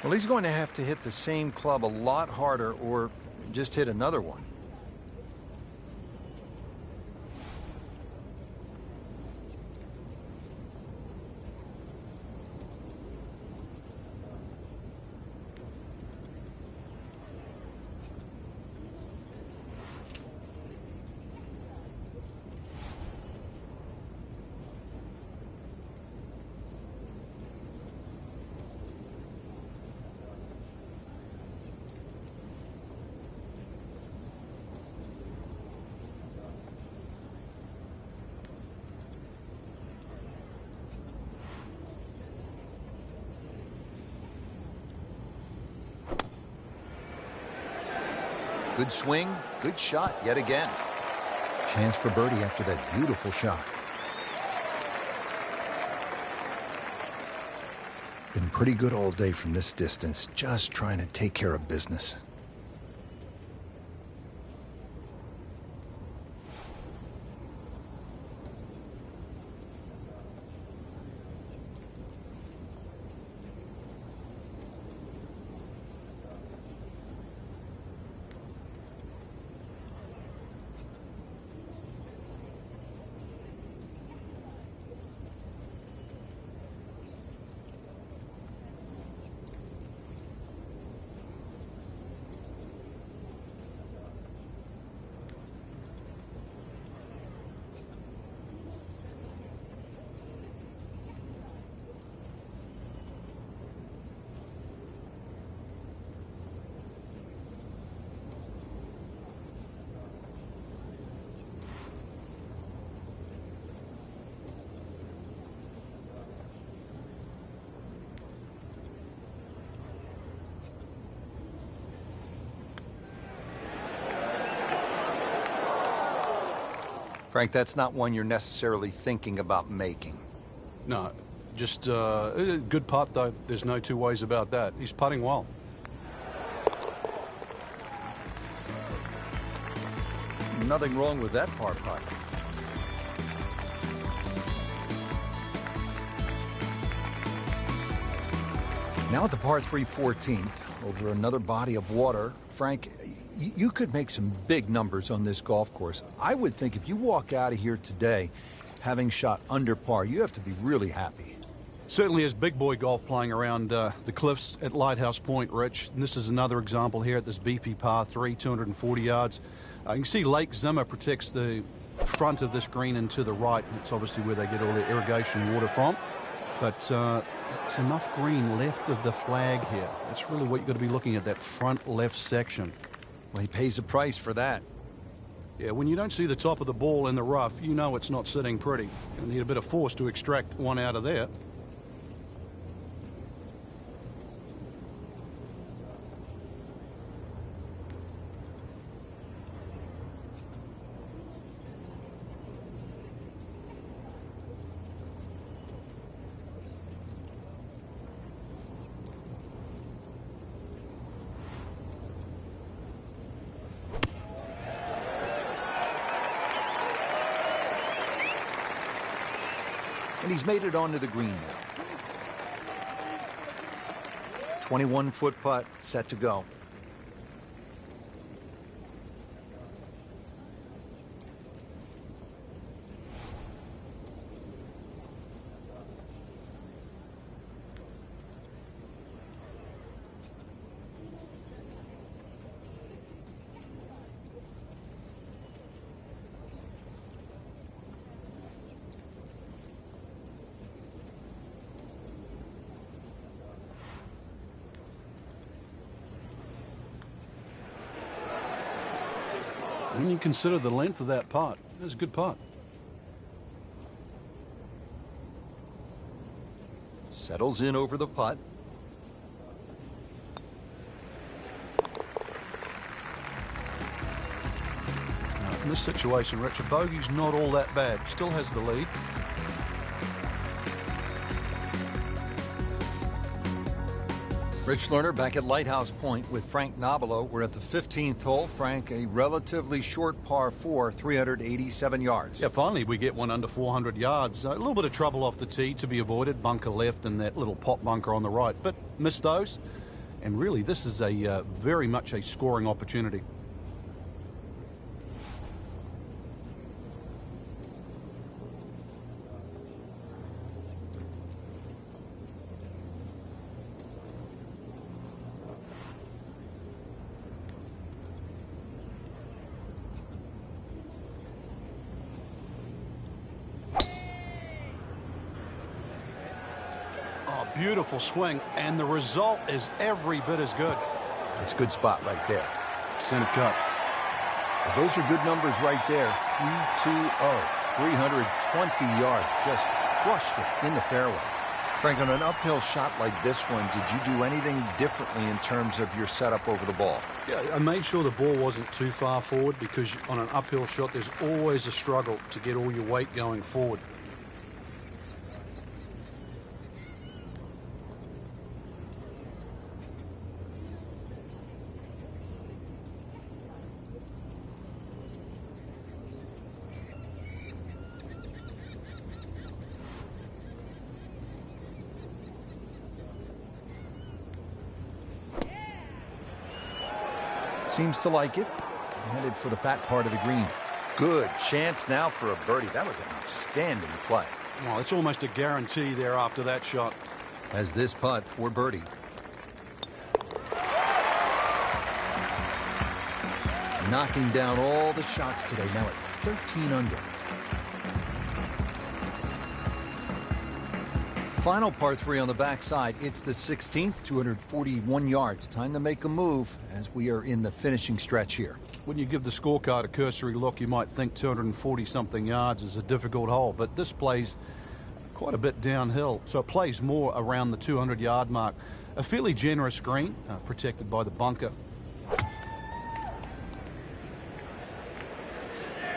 Well, he's going to have to hit the same club a lot harder or just hit another one. Good swing, good shot yet again. Chance for birdie after that beautiful shot. Been pretty good all day from this distance, just trying to take care of business. Frank, that's not one you're necessarily thinking about making. No, just a good putt, though. There's no two ways about that. He's putting well. Nothing wrong with that par putt. Now at the par 3 14th, over another body of water, Frank, you could make some big numbers on this golf course. I would think if you walk out of here today having shot under par, you have to be really happy. Certainly is big boy golf playing around the cliffs at Lighthouse Point, Rich. And this is another example here at this beefy par 3, 240 yards. You can see Lake Zimmer protects the front of this green and to the right. That's obviously where they get all their irrigation water from. But it's enough green left of the flag here. That's really what you've got to be looking at, that front left section. Well, he pays a price for that. Yeah, when you don't see the top of the ball in the rough, you know it's not sitting pretty. You need a bit of force to extract one out of there. And he's made it onto the green now. 21-foot putt, set to go. When you consider the length of that putt, that's a good putt. Settles in over the putt. Now, in this situation, Richard, bogey's not all that bad. Still has the lead. Rich Lerner back at Lighthouse Point with Frank Nobilo. We're at the 15th hole. Frank, a relatively short par 4, 387 yards. Yeah, finally we get one under 400 yards. A little bit of trouble off the tee to be avoided. Bunker left and that little pot bunker on the right. But missed those. And really, this is a very much a scoring opportunity. Oh, beautiful swing, and the result is every bit as good. It's a good spot right there. Center cut. Well, those are good numbers right there. 3-2-0, 320 yards, just crushed it in the fairway. Frank, on an uphill shot like this one, did you do anything differently in terms of your setup over the ball? Yeah, I made sure the ball wasn't too far forward, because on an uphill shot, there's always a struggle to get all your weight going forward. Seems to like it. Headed for the fat part of the green. Good chance now for a birdie. That was an outstanding play. Well, it's almost a guarantee there after that shot. As this putt for birdie. Knocking down all the shots today. Now at 13 under. Final par 3 on the backside. It's the 16th, 241 yards. Time to make a move as we are in the finishing stretch here. When you give the scorecard a cursory look, you might think 240-something yards is a difficult hole, but this plays quite a bit downhill, so it plays more around the 200-yard mark. A fairly generous green, protected by the bunker.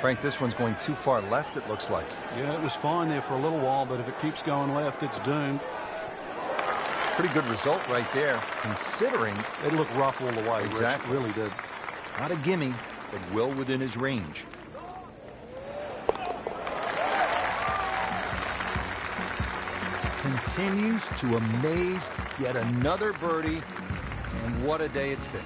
Frank, this one's going too far left, it looks like. Yeah, it was fine there for a little while, but if it keeps going left, it's doomed. Pretty good result right there, considering it looked rough all the way. Exactly. Rich, really did. Not a gimme, but well within his range. Continues to amaze. Yet another birdie, and what a day it's been.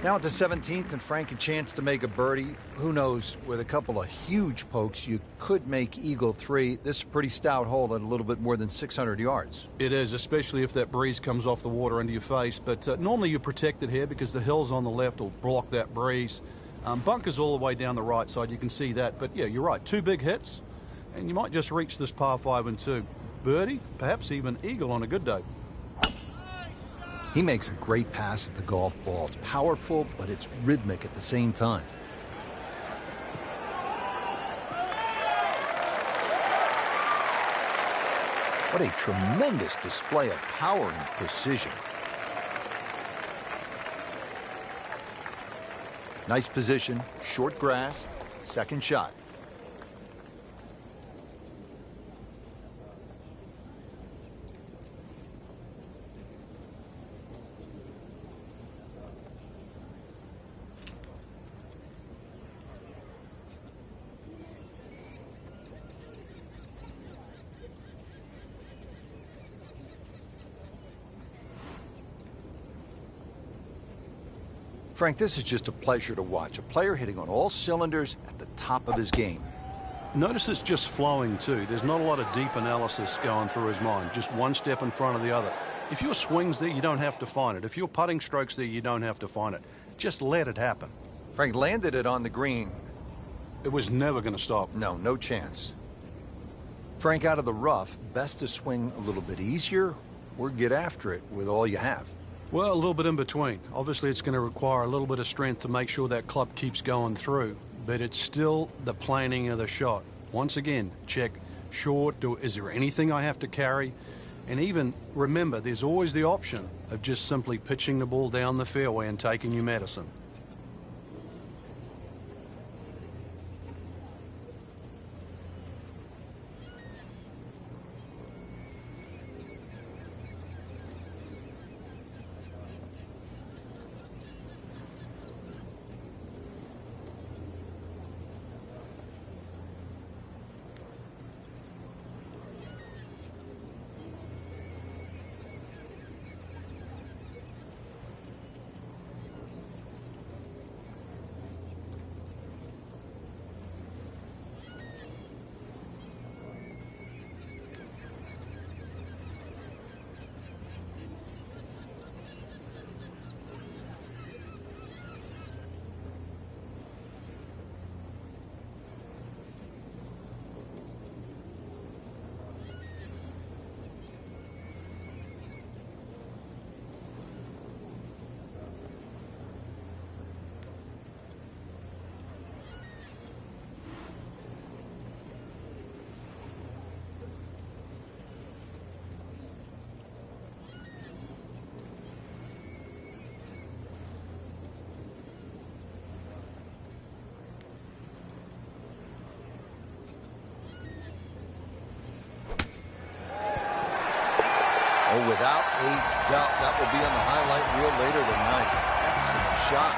Now at the 17th, and Frank a chance to make a birdie. Who knows, with a couple of huge pokes, you could make Eagle 3. This is a pretty stout hole at a little bit more than 600 yards. It is, especially if that breeze comes off the water into your face. But normally you're protected here because the hills on the left will block that breeze. Bunkers all the way down the right side, you can see that. But yeah, you're right, 2 big hits, and you might just reach this par 5 and 2. Birdie, perhaps even eagle on a good day. He makes a great pass at the golf ball. It's powerful, but it's rhythmic at the same time. What a tremendous display of power and precision. Nice position, short grass, second shot. Frank, this is just a pleasure to watch. A player hitting on all cylinders at the top of his game. Notice it's just flowing too. There's not a lot of deep analysis going through his mind. Just one step in front of the other. If your swing's there, you don't have to find it. If your putting stroke's there, you don't have to find it. Just let it happen. Frank landed it on the green. It was never going to stop. No, no chance. Frank, out of the rough, best to swing a little bit easier or get after it with all you have. Well, a little bit in between. Obviously, it's going to require a little bit of strength to make sure that club keeps going through. But it's still the planning of the shot. Once again, check short. Is there anything I have to carry? And even remember, there's always the option of just simply pitching the ball down the fairway and taking your medicine. Oh, without a doubt, that will be on the highlight reel later tonight. Excellent shot.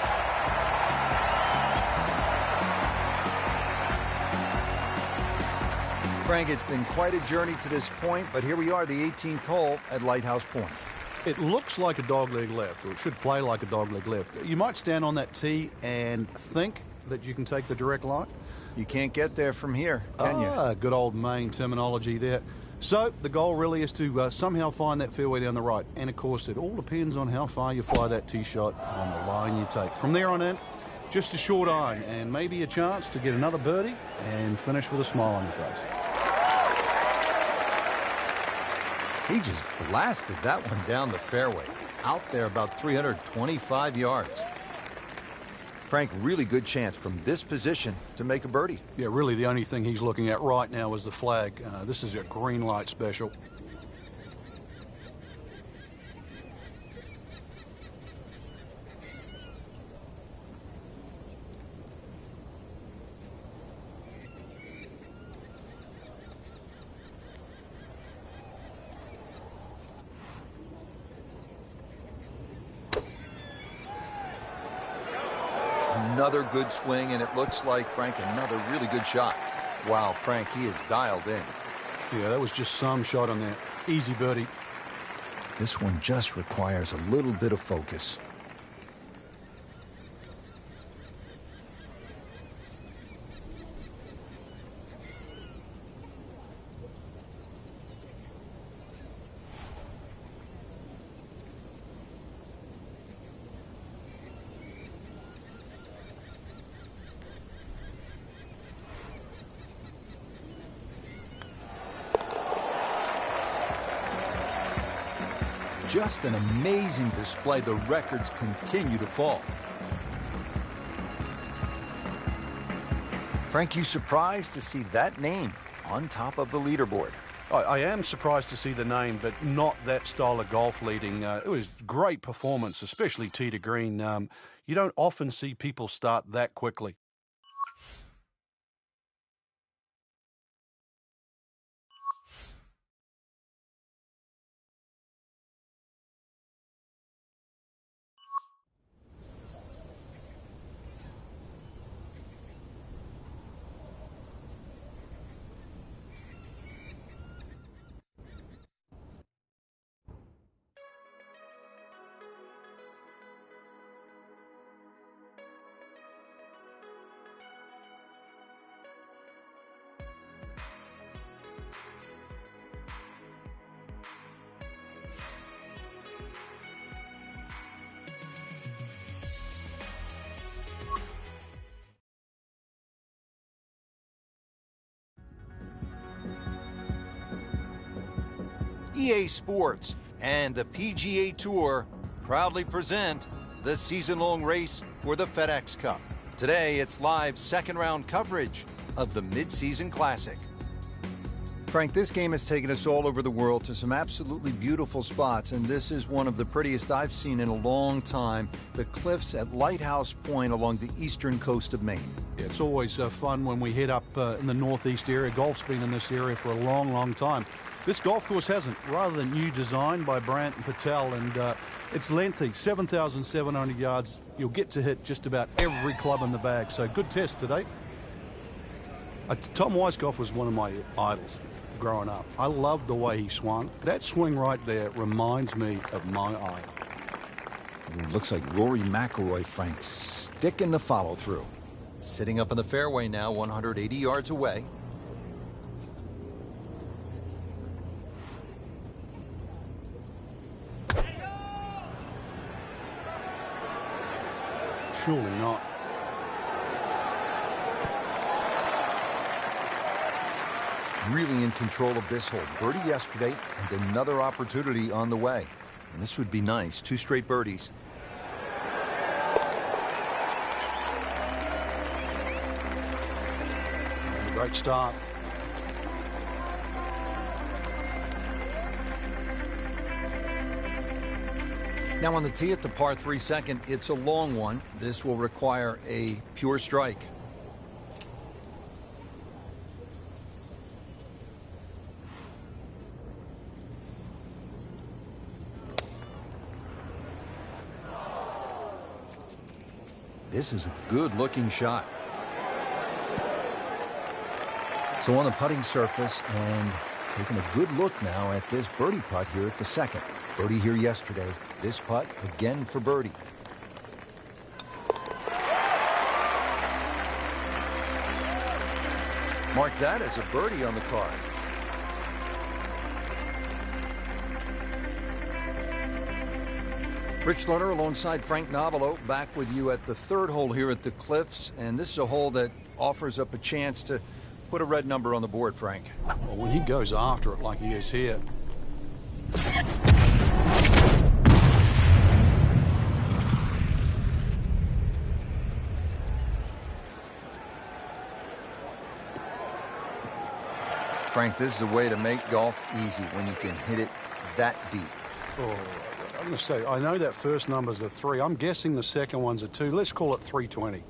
Frank, it's been quite a journey to this point, but here we are, the 18th hole at Lighthouse Point. It looks like a dogleg left, or it should play like a dogleg left. You might stand on that tee and think that you can take the direct line. You can't get there from here, can you? Good old Maine terminology there. So the goal really is to somehow find that fairway down the right. And, of course, it all depends on how far you fly that tee shot on the line you take. From there on in, just a short iron and maybe a chance to get another birdie and finish with a smile on your face. He just blasted that one down the fairway. Out there about 325 yards. Frank, really good chance from this position to make a birdie. Yeah, really the only thing he's looking at right now is the flag. This is a green light special. Another good swing, and it looks like, Frank, another really good shot. Wow, Frank, he is dialed in. Yeah, that was just some shot on that. Easy birdie. This one just requires a little bit of focus. Just an amazing display. The records continue to fall. Frank, you surprised to see that name on top of the leaderboard? I am surprised to see the name, but not that style of golf leading. It was great performance, especially tee to green. You don't often see people start that quickly. EA Sports and the PGA Tour proudly present the season-long race for the FedEx Cup. Today, it's live second-round coverage of the Mid-Season Classic. Frank, this game has taken us all over the world to some absolutely beautiful spots, and this is one of the prettiest I've seen in a long time, the cliffs at Lighthouse Point along the eastern coast of Maine. Yeah, it's always fun when we head up in the northeast area. Golf's been in this area for a long, long time. This golf course hasn't. Rather than new design by Brandt and Patel, and it's lengthy, 7,700 yards. You'll get to hit just about every club in the bag, so good test today. Tom Weiskopf was one of my idols growing up. I loved the way he swung. That swing right there reminds me of my idol. Looks like Rory McIlroy, Frank, sticking the follow-through. Sitting up in the fairway now, 180 yards away. Surely not. Really in control of this hole. Birdie yesterday and another opportunity on the way. And this would be nice. 2 straight birdies. Great start. Now on the tee at the par 3 second, it's a long one. This will require a pure strike. This is a good-looking shot. So on the putting surface, and taking a good look now at this birdie putt here at the second. Birdie here yesterday. This putt again for birdie. Mark that as a birdie on the card. Rich Lerner alongside Frank Navalo back with you at the third hole here at the Cliffs. And this is a hole that offers up a chance to put a red number on the board, Frank. Well, when he goes after it like he is here. Frank, this is a way to make golf easy when you can hit it that deep. Oh, I'm going to say, I know that first number's a 3. I'm guessing the second one's a 2. Let's call it 320.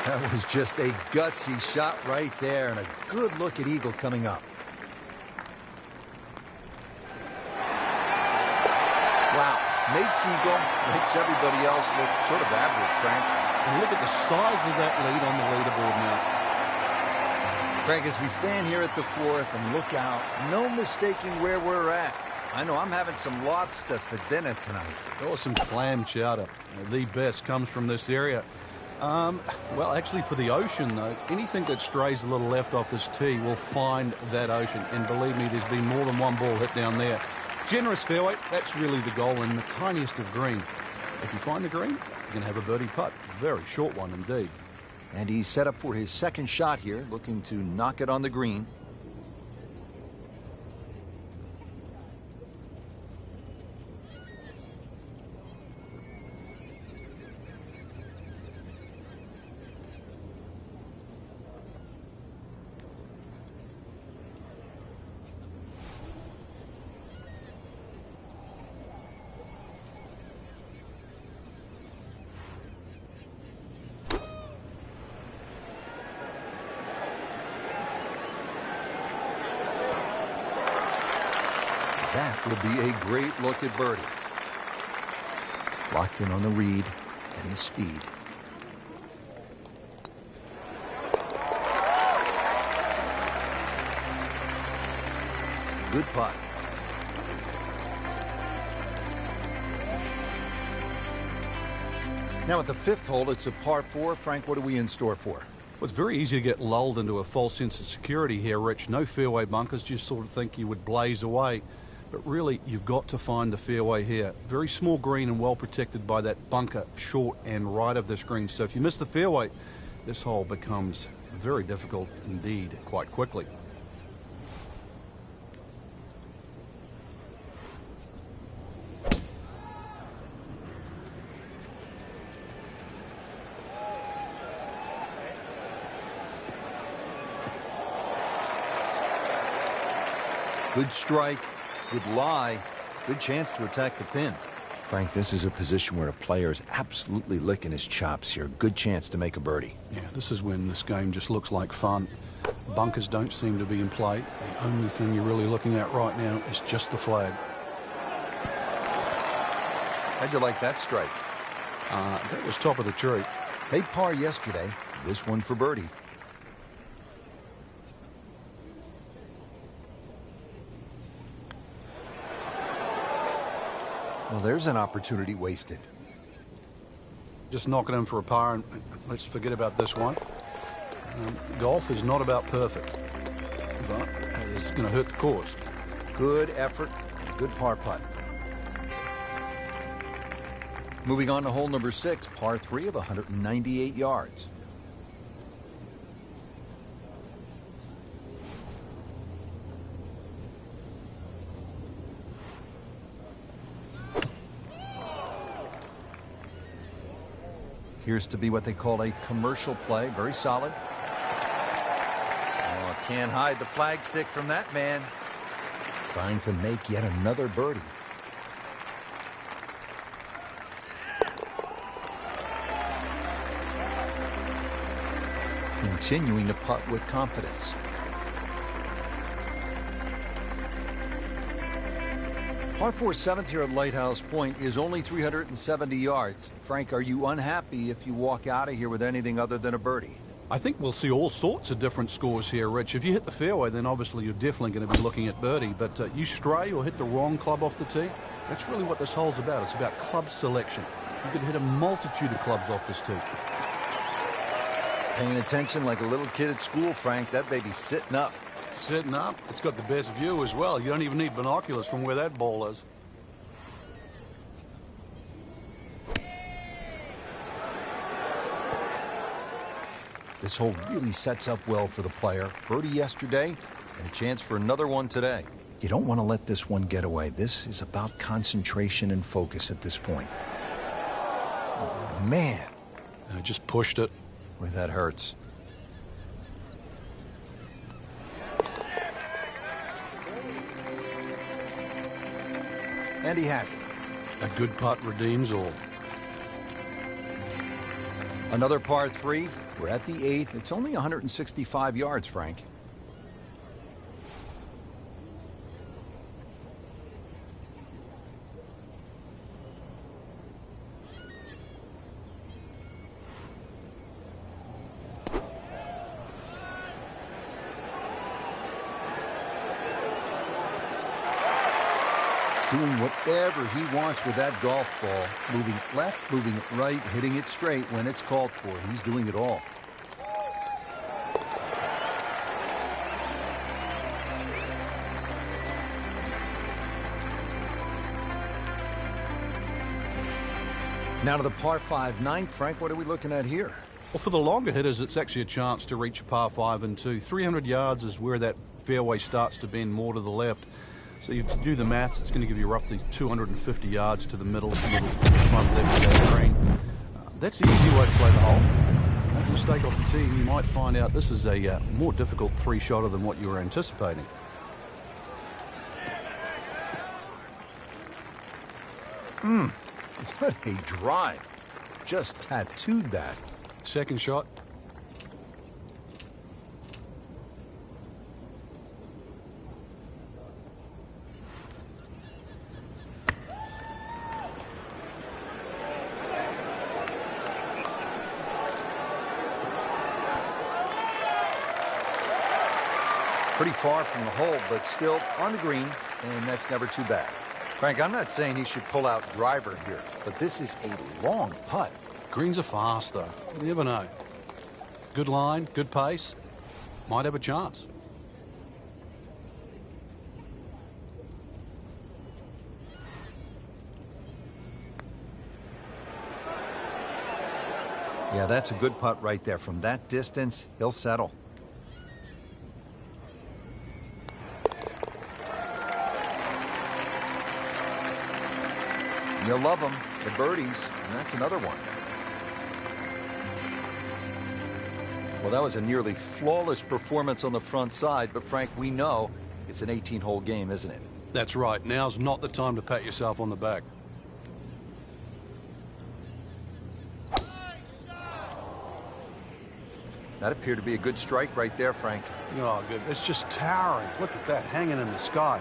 That was just a gutsy shot right there, and a good look at eagle coming up. Wow, Nate Siegel makes everybody else look sort of average, Frank. And look at the size of that lead on the leaderboard now. Frank, as we stand here at the fourth and look out, no mistaking where we're at. I know I'm having some lobster for dinner tonight. Oh, some clam chowder. The best comes from this area. Well, actually, for the ocean, though, anything that strays a little left off this tee will find that ocean. And believe me, there's been more than one ball hit down there. Generous fairway, that's really the goal in the tiniest of green. If you find the green, you can have a birdie putt. Very short one indeed. And he's set up for his second shot here, looking to knock it on the green. That will be a great look at birdie. Locked in on the read and the speed. Good putt. Now at the fifth hole, it's a par 4. Frank, what are we in store for? Well, it's very easy to get lulled into a false sense of security here, Rich. No fairway bunkers, just sort of think you would blaze away. But really, you've got to find the fairway here. Very small green and well protected by that bunker short and right of this green. So if you miss the fairway, this hole becomes very difficult indeed quite quickly. Good strike. Good lie. Good chance to attack the pin. Frank, this is a position where a player is absolutely licking his chops here. Good chance to make a birdie. Yeah, this is when this game just looks like fun. Bunkers don't seem to be in play. The only thing you're really looking at right now is just the flag. How'd you like that strike? That was top of the tree. Made par yesterday. This one for birdie. Well, there's an opportunity wasted. Just knocking him for a par, and let's forget about this one. Golf is not about perfect, but it's going to hurt the course. Good effort and a good par putt. Moving on to hole number 6, par 3 of 198 yards. Appears to be what they call a commercial play. Very solid. Oh, can't hide the flag stick from that man. Trying to make yet another birdie. continuing to putt with confidence. Par 4 7th here at Lighthouse Point is only 370 yards. Frank, are you unhappy if you walk out of here with anything other than a birdie? I think we'll see all sorts of different scores here, Rich. If you hit the fairway, then obviously you're definitely going to be looking at birdie. But you stray or hit the wrong club off the tee, that's really what this hole's about. It's about club selection. You could hit a multitude of clubs off this tee. Paying attention like a little kid at school, Frank. That baby's sitting up. Sitting up. It's got the best view as well. You don't even need binoculars from where that ball is. This hole really sets up well for the player. Birdie yesterday and a chance for another one today. You don't want to let this one get away. This is about concentration and focus at this point. Oh, man. I just pushed it. Boy, that hurts. And he has it. A good putt redeems all. Another par 3. We're at the 8th. It's only 165 yards, Frank. Doing whatever he wants with that golf ball. Moving left, moving right, hitting it straight when it's called for. He's doing it all. Now to the par 5 ninth. Frank, what are we looking at here? Well, for the longer hitters, it's actually a chance to reach a par 5 and 2. 300 yards is where that fairway starts to bend more to the left. So if you do the maths, it's going to give you roughly 250 yards to the middle front left of that green. That's the easy way to play the hole. Make a mistake off the tee, and you might find out this is a more difficult three-shotter than what you were anticipating. What a drive. Just tattooed that. Second shot. Pretty far from the hole, but still on the green, and that's never too bad. Frank, I'm not saying he should pull out driver here, but this is a long putt. Greens are fast, though. You never know. Good line, good pace. Might have a chance. Yeah, that's a good putt right there. From that distance, he'll settle. You'll love them, the birdies, and that's another one. Well, that was a nearly flawless performance on the front side, but Frank, we know it's an 18-hole game, isn't it? That's right. Now's not the time to pat yourself on the back. That appeared to be a good strike right there, Frank. Oh, good. It's just towering. Look at that hanging in the sky.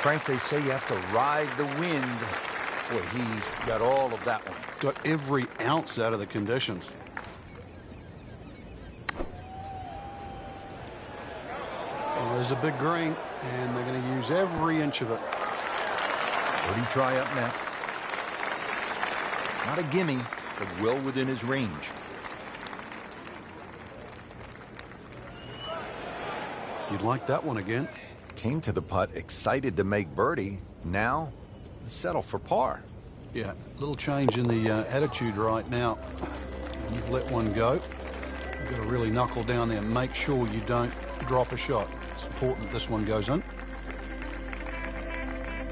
Frank, they say you have to ride the wind. Boy, he got all of that one. Got every ounce out of the conditions. Well, there's a big green, and they're going to use every inch of it. Birdie try up next. Not a gimme, but well within his range. You'd like that one again. Came to the putt excited to make birdie. Now, settle for par. Yeah, little change in the attitude right now. You've let one go. You've got to really knuckle down there and make sure you don't drop a shot. It's important this one goes in.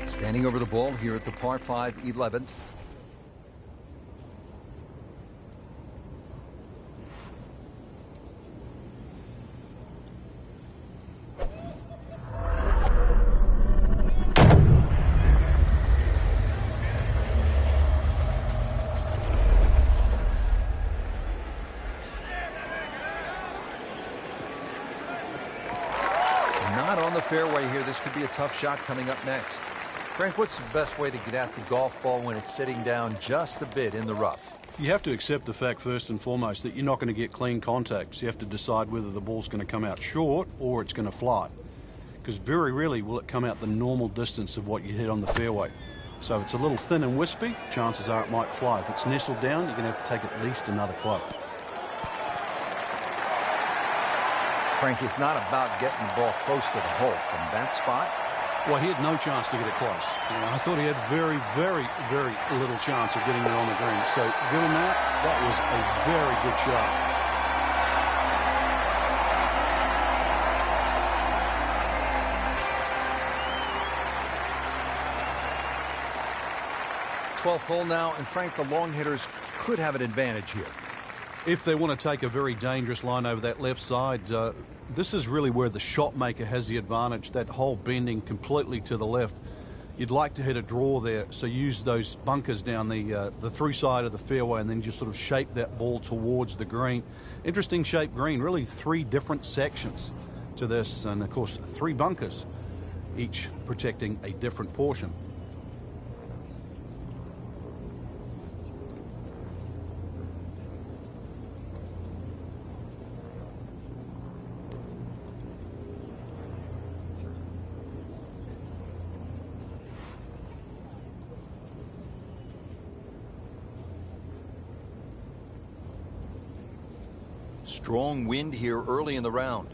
Standing over the ball here at the par 5 11th. fairway here. This could be a tough shot coming up next. Frank, what's the best way to get at the golf ball when it's sitting down just a bit in the rough? You have to accept the fact first and foremost that you're not going to get clean contacts. You have to decide whether the ball's going to come out short or it's going to fly. Because very rarely will it come out the normal distance of what you hit on the fairway. So if it's a little thin and wispy, chances are it might fly. If it's nestled down, you're going to have to take at least another club. Frank, it's not about getting the ball close to the hole. From that spot, well, he had no chance to get it close. I thought he had very, very, very little chance of getting it on the green. So given that, that was a very good shot. 12th hole now, and Frank, the long hitters could have an advantage here. If they want to take a very dangerous line over that left side, this is really where the shot maker has the advantage. That hole bending completely to the left. You'd like to hit a draw there, so use those bunkers down the through side of the fairway and then just sort of shape that ball towards the green. Interesting shaped green, really 3 different sections to this, and of course 3 bunkers, each protecting a different portion. Strong wind here early in the round.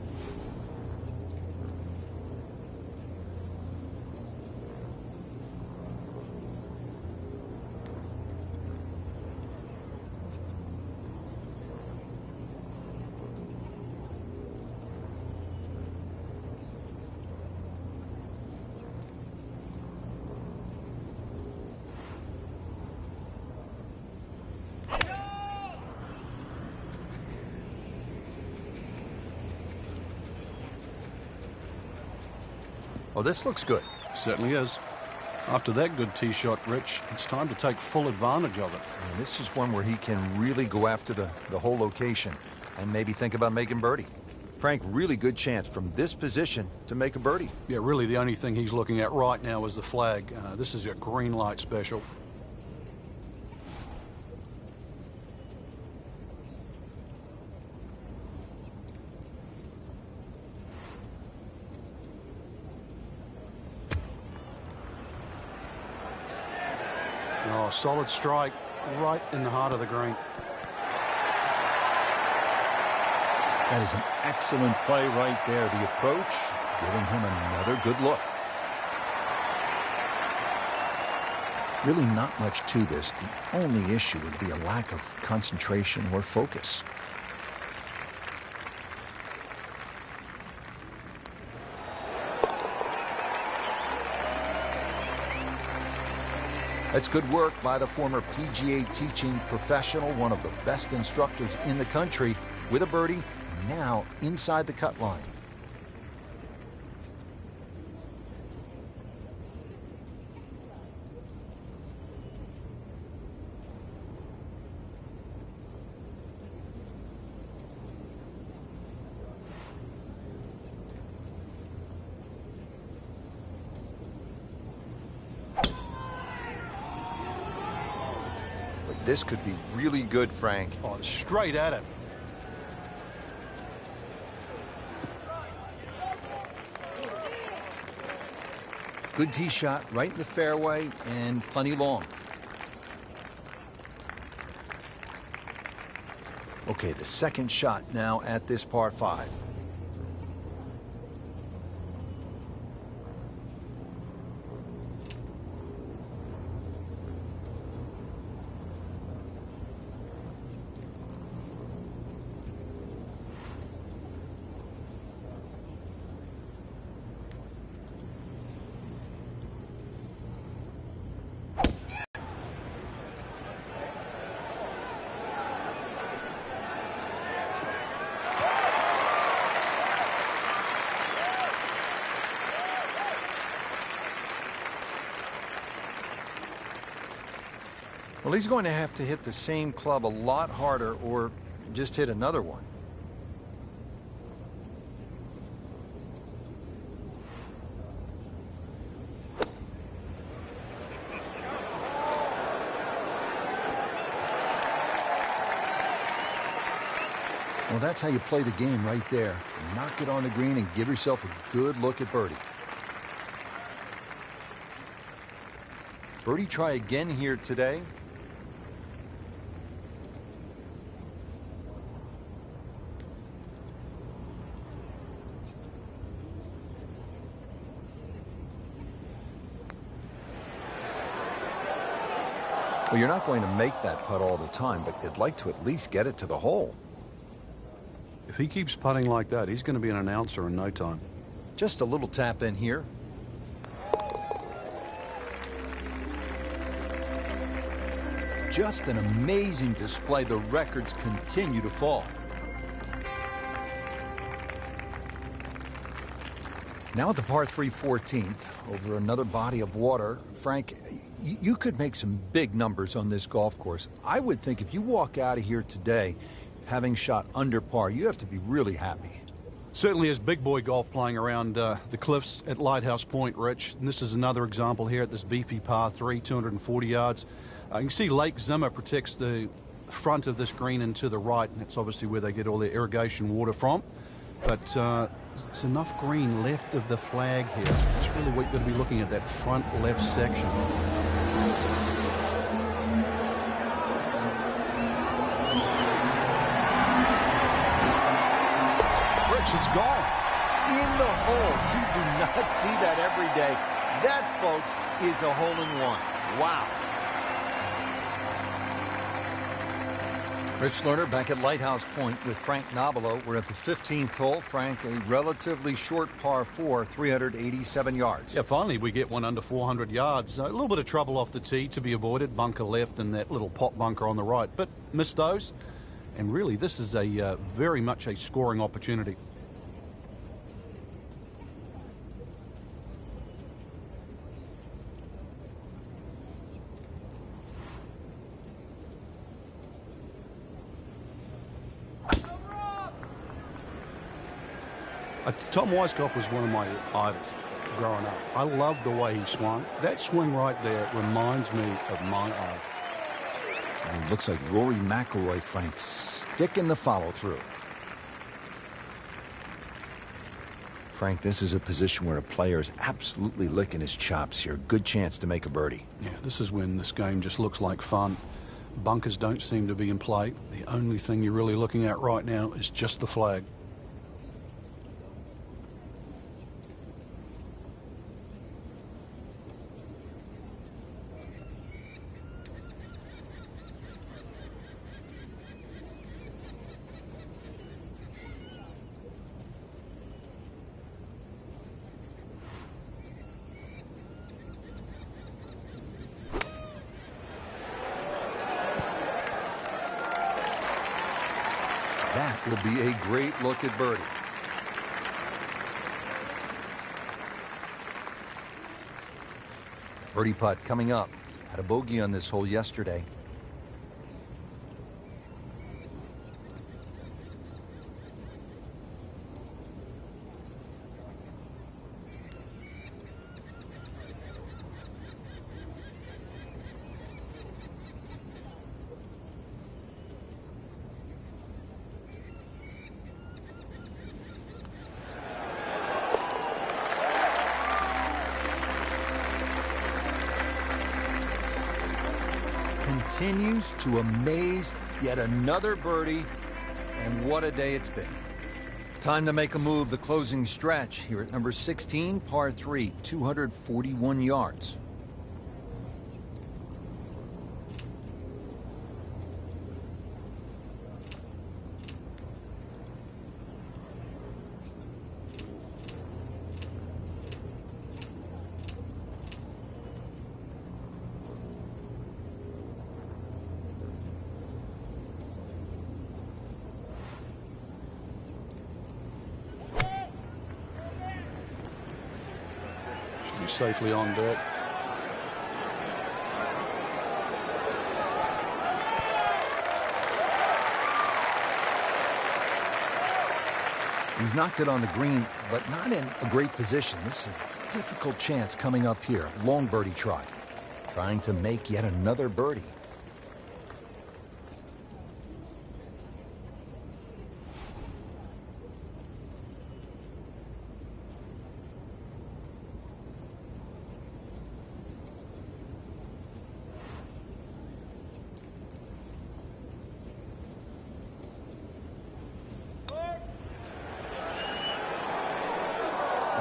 Oh, this looks good. Certainly is. After that good tee shot, Rich, it's time to take full advantage of it. And this is one where he can really go after the whole location and maybe think about making birdie. Frank, really good chance from this position to make a birdie. Yeah, really the only thing he's looking at right now is the flag. This is a green light special. Oh, solid strike right in the heart of the green. That is an excellent play right there. The approach giving him another good look. Really not much to this. The only issue would be a lack of concentration or focus. That's good work by the former PGA teaching professional, one of the best instructors in the country, with a birdie, now inside the cut line. This could be really good, Frank. Oh, straight at it. Good tee shot right in the fairway and plenty long. Okay, the second shot now at this par 5. Well, he's going to have to hit the same club a lot harder or just hit another one. Well, that's how you play the game right there. Knock it on the green and give yourself a good look at birdie. Birdie try again here today. Well, you're not going to make that putt all the time, but you'd like to at least get it to the hole. If he keeps putting like that, he's going to be an announcer in no time. Just a little tap in here. Just an amazing display. The records continue to fall. Now at the par 3 14th, over another body of water. Frank, you could make some big numbers on this golf course. I would think if you walk out of here today having shot under par, you have to be really happy. Certainly is big boy golf playing around the cliffs at Lighthouse Point, Rich. And this is another example here at this beefy par 3, 240 yards. You can see Lake Zimmer protects the front of this green and to the right, and that's obviously where they get all their irrigation water from. But it's enough green left of the flag here. That's really what you're going to be looking at, that front left section. Rich, it's gone. In the hole. You do not see that every day. That, folks, is a hole-in-one. Wow. Rich Lerner back at Lighthouse Point with Frank Nobilo. We're at the 15th hole. Frank, a relatively short par 4, 387 yards. Yeah, finally we get one under 400 yards. A little bit of trouble off the tee to be avoided. Bunker left and that little pot bunker on the right. But missed those. And really, this is a very much a scoring opportunity. Tom Weiskopf was one of my idols growing up. I loved the way he swung. That swing right there reminds me of my idol. And it looks like Rory McIlroy, Frank, sticking the follow-through. Frank, this is a position where a player is absolutely licking his chops here. Good chance to make a birdie. Yeah, this is when this game just looks like fun. Bunkers don't seem to be in play. The only thing you're really looking at right now is just the flag. That will be a great look at birdie. Birdie putt coming up. Had a bogey on this hole yesterday. Continues to amaze. Yet another birdie, and what a day it's been. Time to make a move. The closing stretch here at number 16, par 3, 241 yards. Safely on deck. He's knocked it on the green, but not in a great position. This is a difficult chance coming up here. Long birdie try. Trying to make yet another birdie.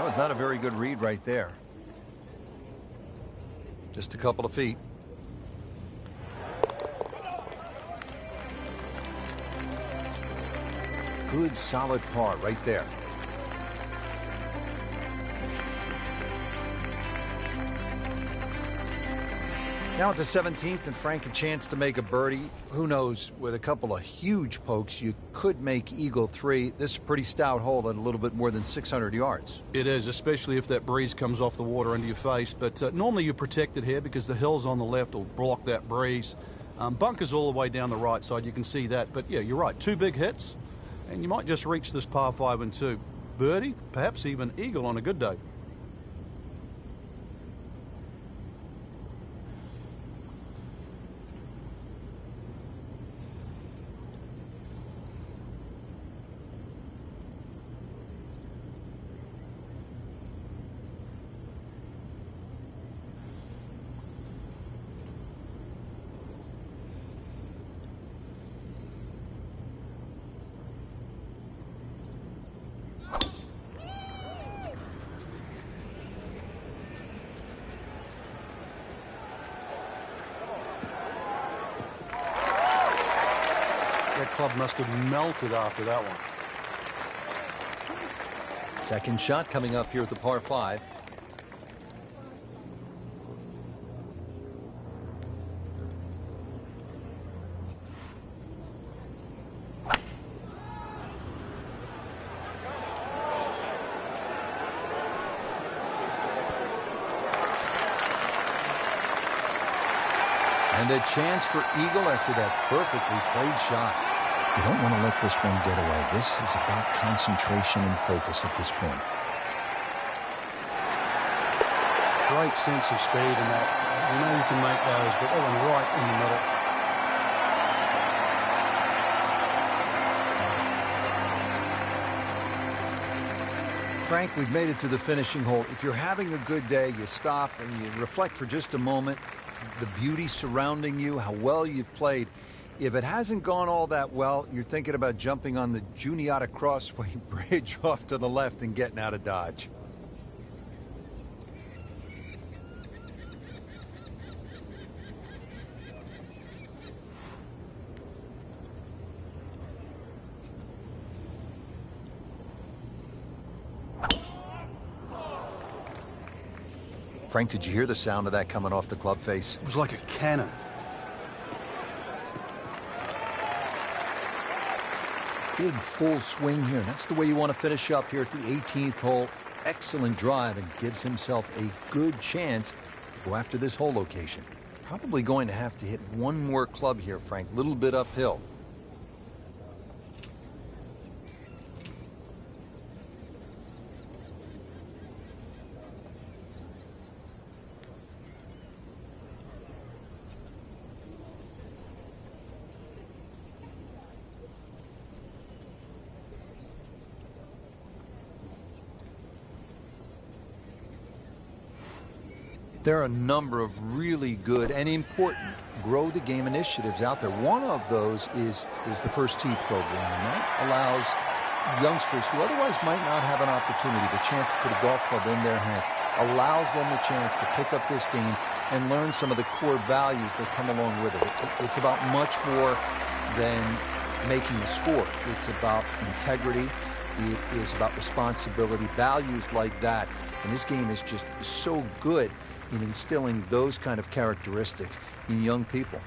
was not a very good read right there. Just a couple of feet. Good solid par right there. Now at the 17th, and Frank a chance to make a birdie. Who knows, with a couple of huge pokes, you could make Eagle 3. This is a pretty stout hole at a little bit more than 600 yards. It is, especially if that breeze comes off the water into your face. But normally you're protected here because the hills on the left will block that breeze. Bunkers all the way down the right side, you can see that. But yeah, you're right, 2 big hits, and you might just reach this par 5 and 2. Birdie, perhaps even eagle on a good day. That club must have melted after that one. Second shot coming up here at the par 5. And a chance for eagle after that perfectly played shot. You don't want to let this one get away. This is about concentration and focus at this point. Great sense of speed in that. You know you can make those, but that one right in the middle. Frank, we've made it to the finishing hole. If you're having a good day, you stop and you reflect for just a moment. The beauty surrounding you, how well you've played. If it hasn't gone all that well, you're thinking about jumping on the Juniata Crossway Bridge off to the left and getting out of Dodge. Frank, did you hear the sound of that coming off the club face? It was like a cannon. Big full swing here. That's the way you want to finish up here at the 18th hole. Excellent drive, and gives himself a good chance to go after this hole location. Probably going to have to hit one more club here, Frank. Little bit uphill. There are a number of really good and important grow the game initiatives out there. One of those is the First Tee program, and that allows youngsters who otherwise might not have an opportunity, the chance to put a golf club in their hands, allows them the chance to pick up this game and learn some of the core values that come along with it. It's about much more than making a score. It's about integrity. It is about responsibility, values like that. And this game is just so good in instilling those kind of characteristics in young people.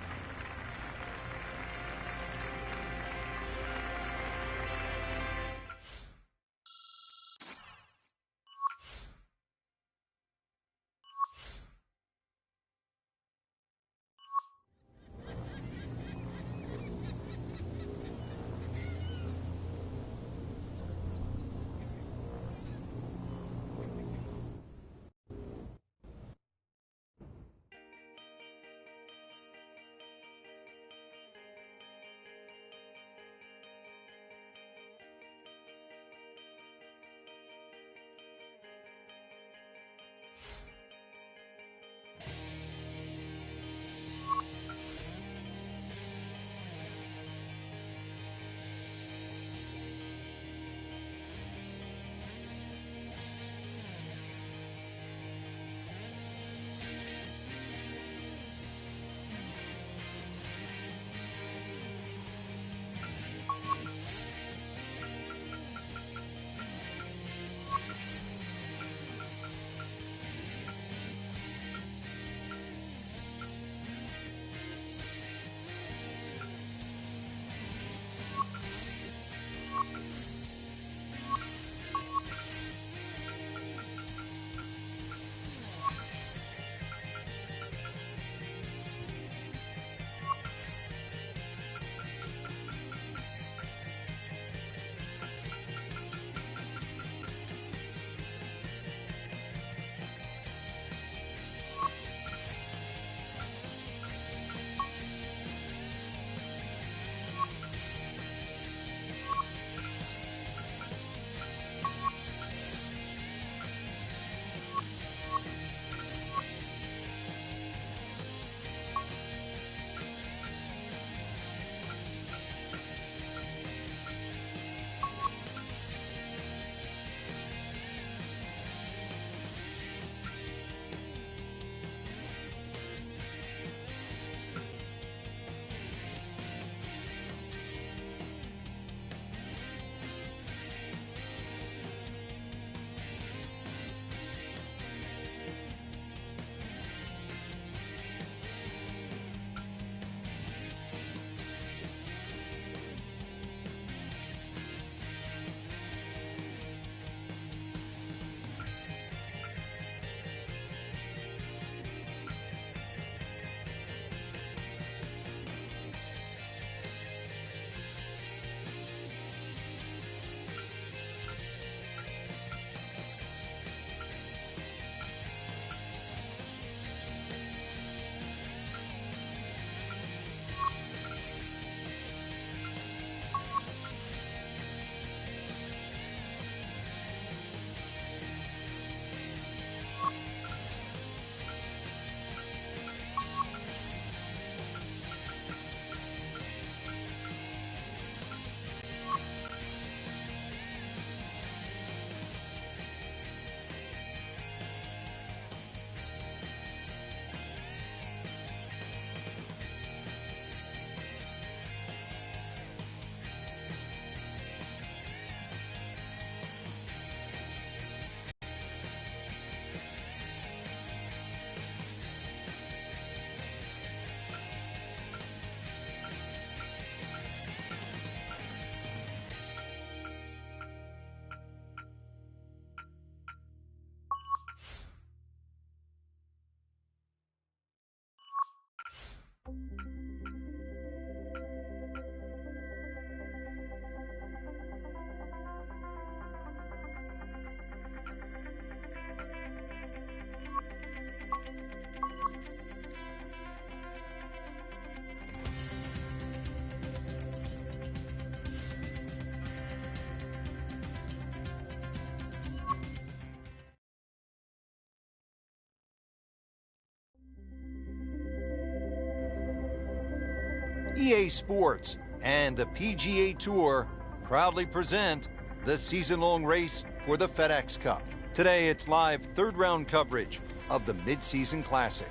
EA Sports and the PGA Tour proudly present the season-long race for the FedEx Cup. Today, it's live third-round coverage of the Mid-Season Classic.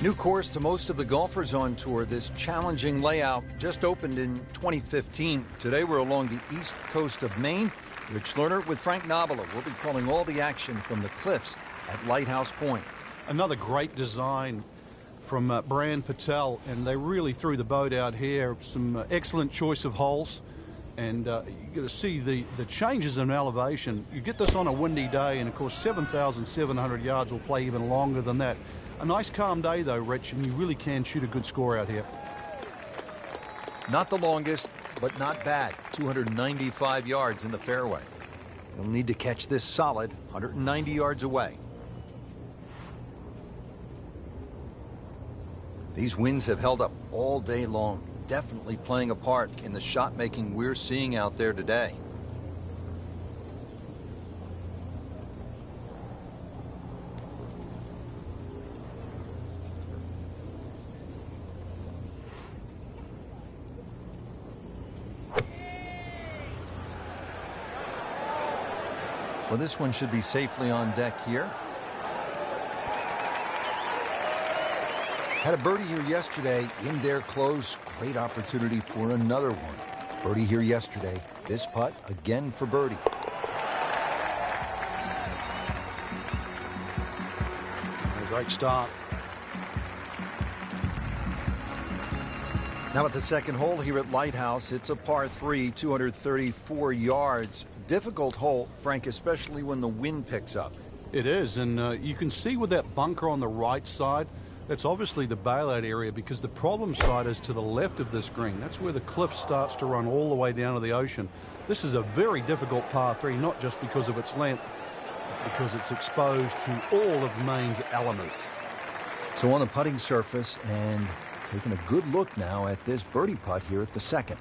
New course to most of the golfers on tour. This challenging layout just opened in 2015. Today, we're along the east coast of Maine. Rich Lerner with Frank Nobila. We'll be calling all the action from the cliffs at Lighthouse Point. Another great design from Brand Patel, and they really threw the boat out here. Some excellent choice of holes, and you're going to see the changes in elevation. You get this on a windy day, and of course 7,700 yards will play even longer than that. A nice calm day though, Rich, and you really can shoot a good score out here. Not the longest, but not bad. 295 yards in the fairway. You'll need to catch this solid 190 yards away. These winds have held up all day long, definitely playing a part in the shot making we're seeing out there today. Well, this one should be safely on deck here. Had a birdie here yesterday in there close. Great opportunity for another one. Birdie here yesterday. This putt again for birdie. A great start. Now at the second hole here at Lighthouse, it's a par 3, 234 yards. Difficult hole, Frank, especially when the wind picks up. It is, and you can see with that bunker on the right side, that's obviously the bailout area, because the problem side is to the left of this green. That's where the cliff starts to run all the way down to the ocean. This is a very difficult par 3, not just because of its length, but because it's exposed to all of Maine's elements. So on the putting surface, and taking a good look now at this birdie putt here at the second.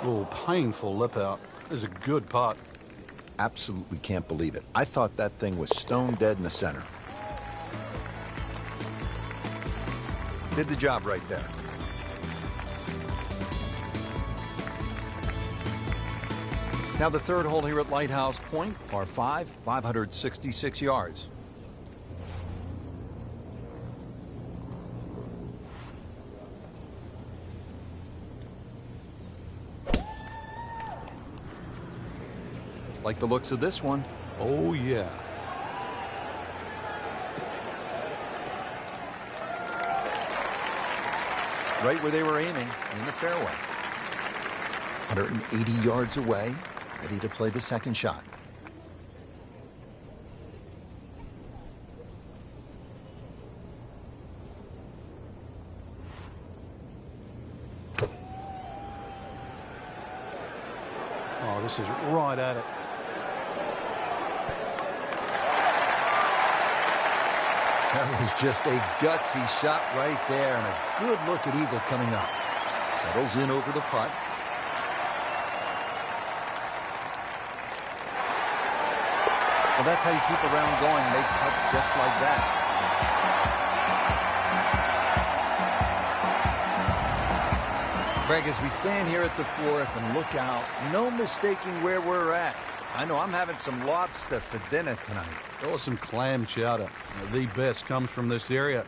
Oh, painful lip out. This is a good putt. Absolutely can't believe it. I thought that thing was stone dead in the center. Did the job right there. Now the third hole here at Lighthouse Point, par 5, 566 yards. Like the looks of this one. Oh, yeah. Right where they were aiming, in the fairway. 180 yards away, ready to play the second shot. Oh, this is right at it. That was just a gutsy shot right there, and a good look at Eagle coming up. Settles in over the putt. Well, that's how you keep a round going, make putts just like that. Greg, as we stand here at the fourth and look out, no mistaking where we're at. I know I'm having some lobster for dinner tonight. Oh, some clam chowder. The best comes from this area.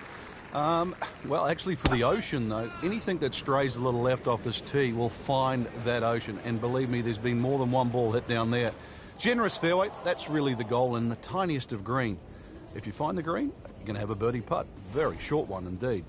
Well, actually, for the ocean, though, anything that strays a little left off this tee will find that ocean. And believe me, there's been more than one ball hit down there. Generous fairway, that's really the goal, and the tiniest of green. If you find the green, you're going to have a birdie putt. Very short one indeed.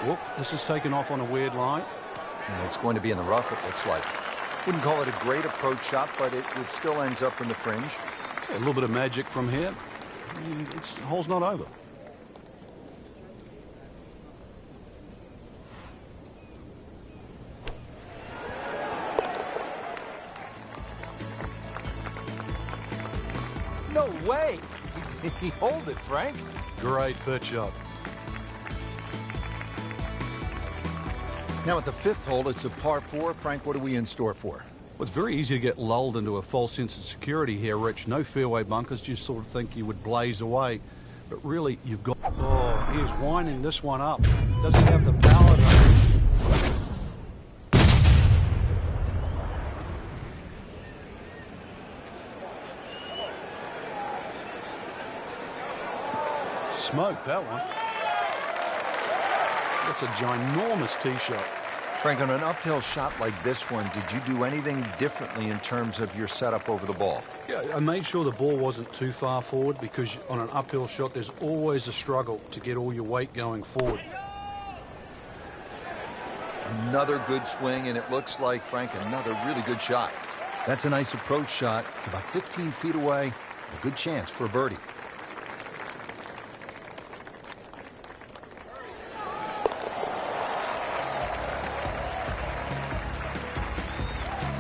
Whoop, this is taken off on a weird line. And it's going to be in the rough, it looks like. Wouldn't call it a great approach shot, but it still ends up in the fringe. A little bit of magic from here. The hole's not over. No way! He hold it, Frank. Great pitch shot. Now at the fifth hole, it's a par 4. Frank, what are we in store for? Well, it's very easy to get lulled into a false sense of security here, Rich. No fairway bunkers, just sort of think you would blaze away. But really, you've got... Oh, he is winding this one up. Does he have the ballad on it? Smoked that one. That's a ginormous tee shot. Frank, on an uphill shot like this one, did you do anything differently in terms of your setup over the ball? Yeah, I made sure the ball wasn't too far forward because on an uphill shot, there's always a struggle to get all your weight going forward. Another good swing, and it looks like, Frank, another really good shot. That's a nice approach shot. It's about 15 feet away. A good chance for a birdie.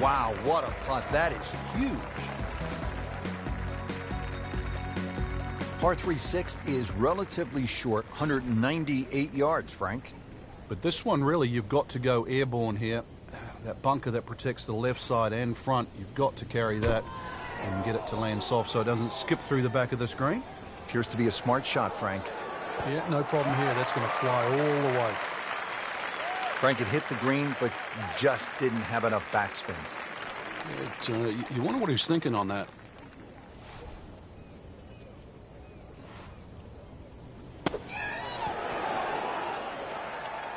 Wow, what a putt. That is huge. Par 3 sixth is relatively short, 198 yards, Frank. But this one, really, you've got to go airborne here. That bunker that protects the left side and front, you've got to carry that and get it to land soft so it doesn't skip through the back of the screen. Appears to be a smart shot, Frank. Yeah, no problem here. That's going to fly all the way. Frank, it hit the green, but just didn't have enough backspin. You wonder what he's thinking on that.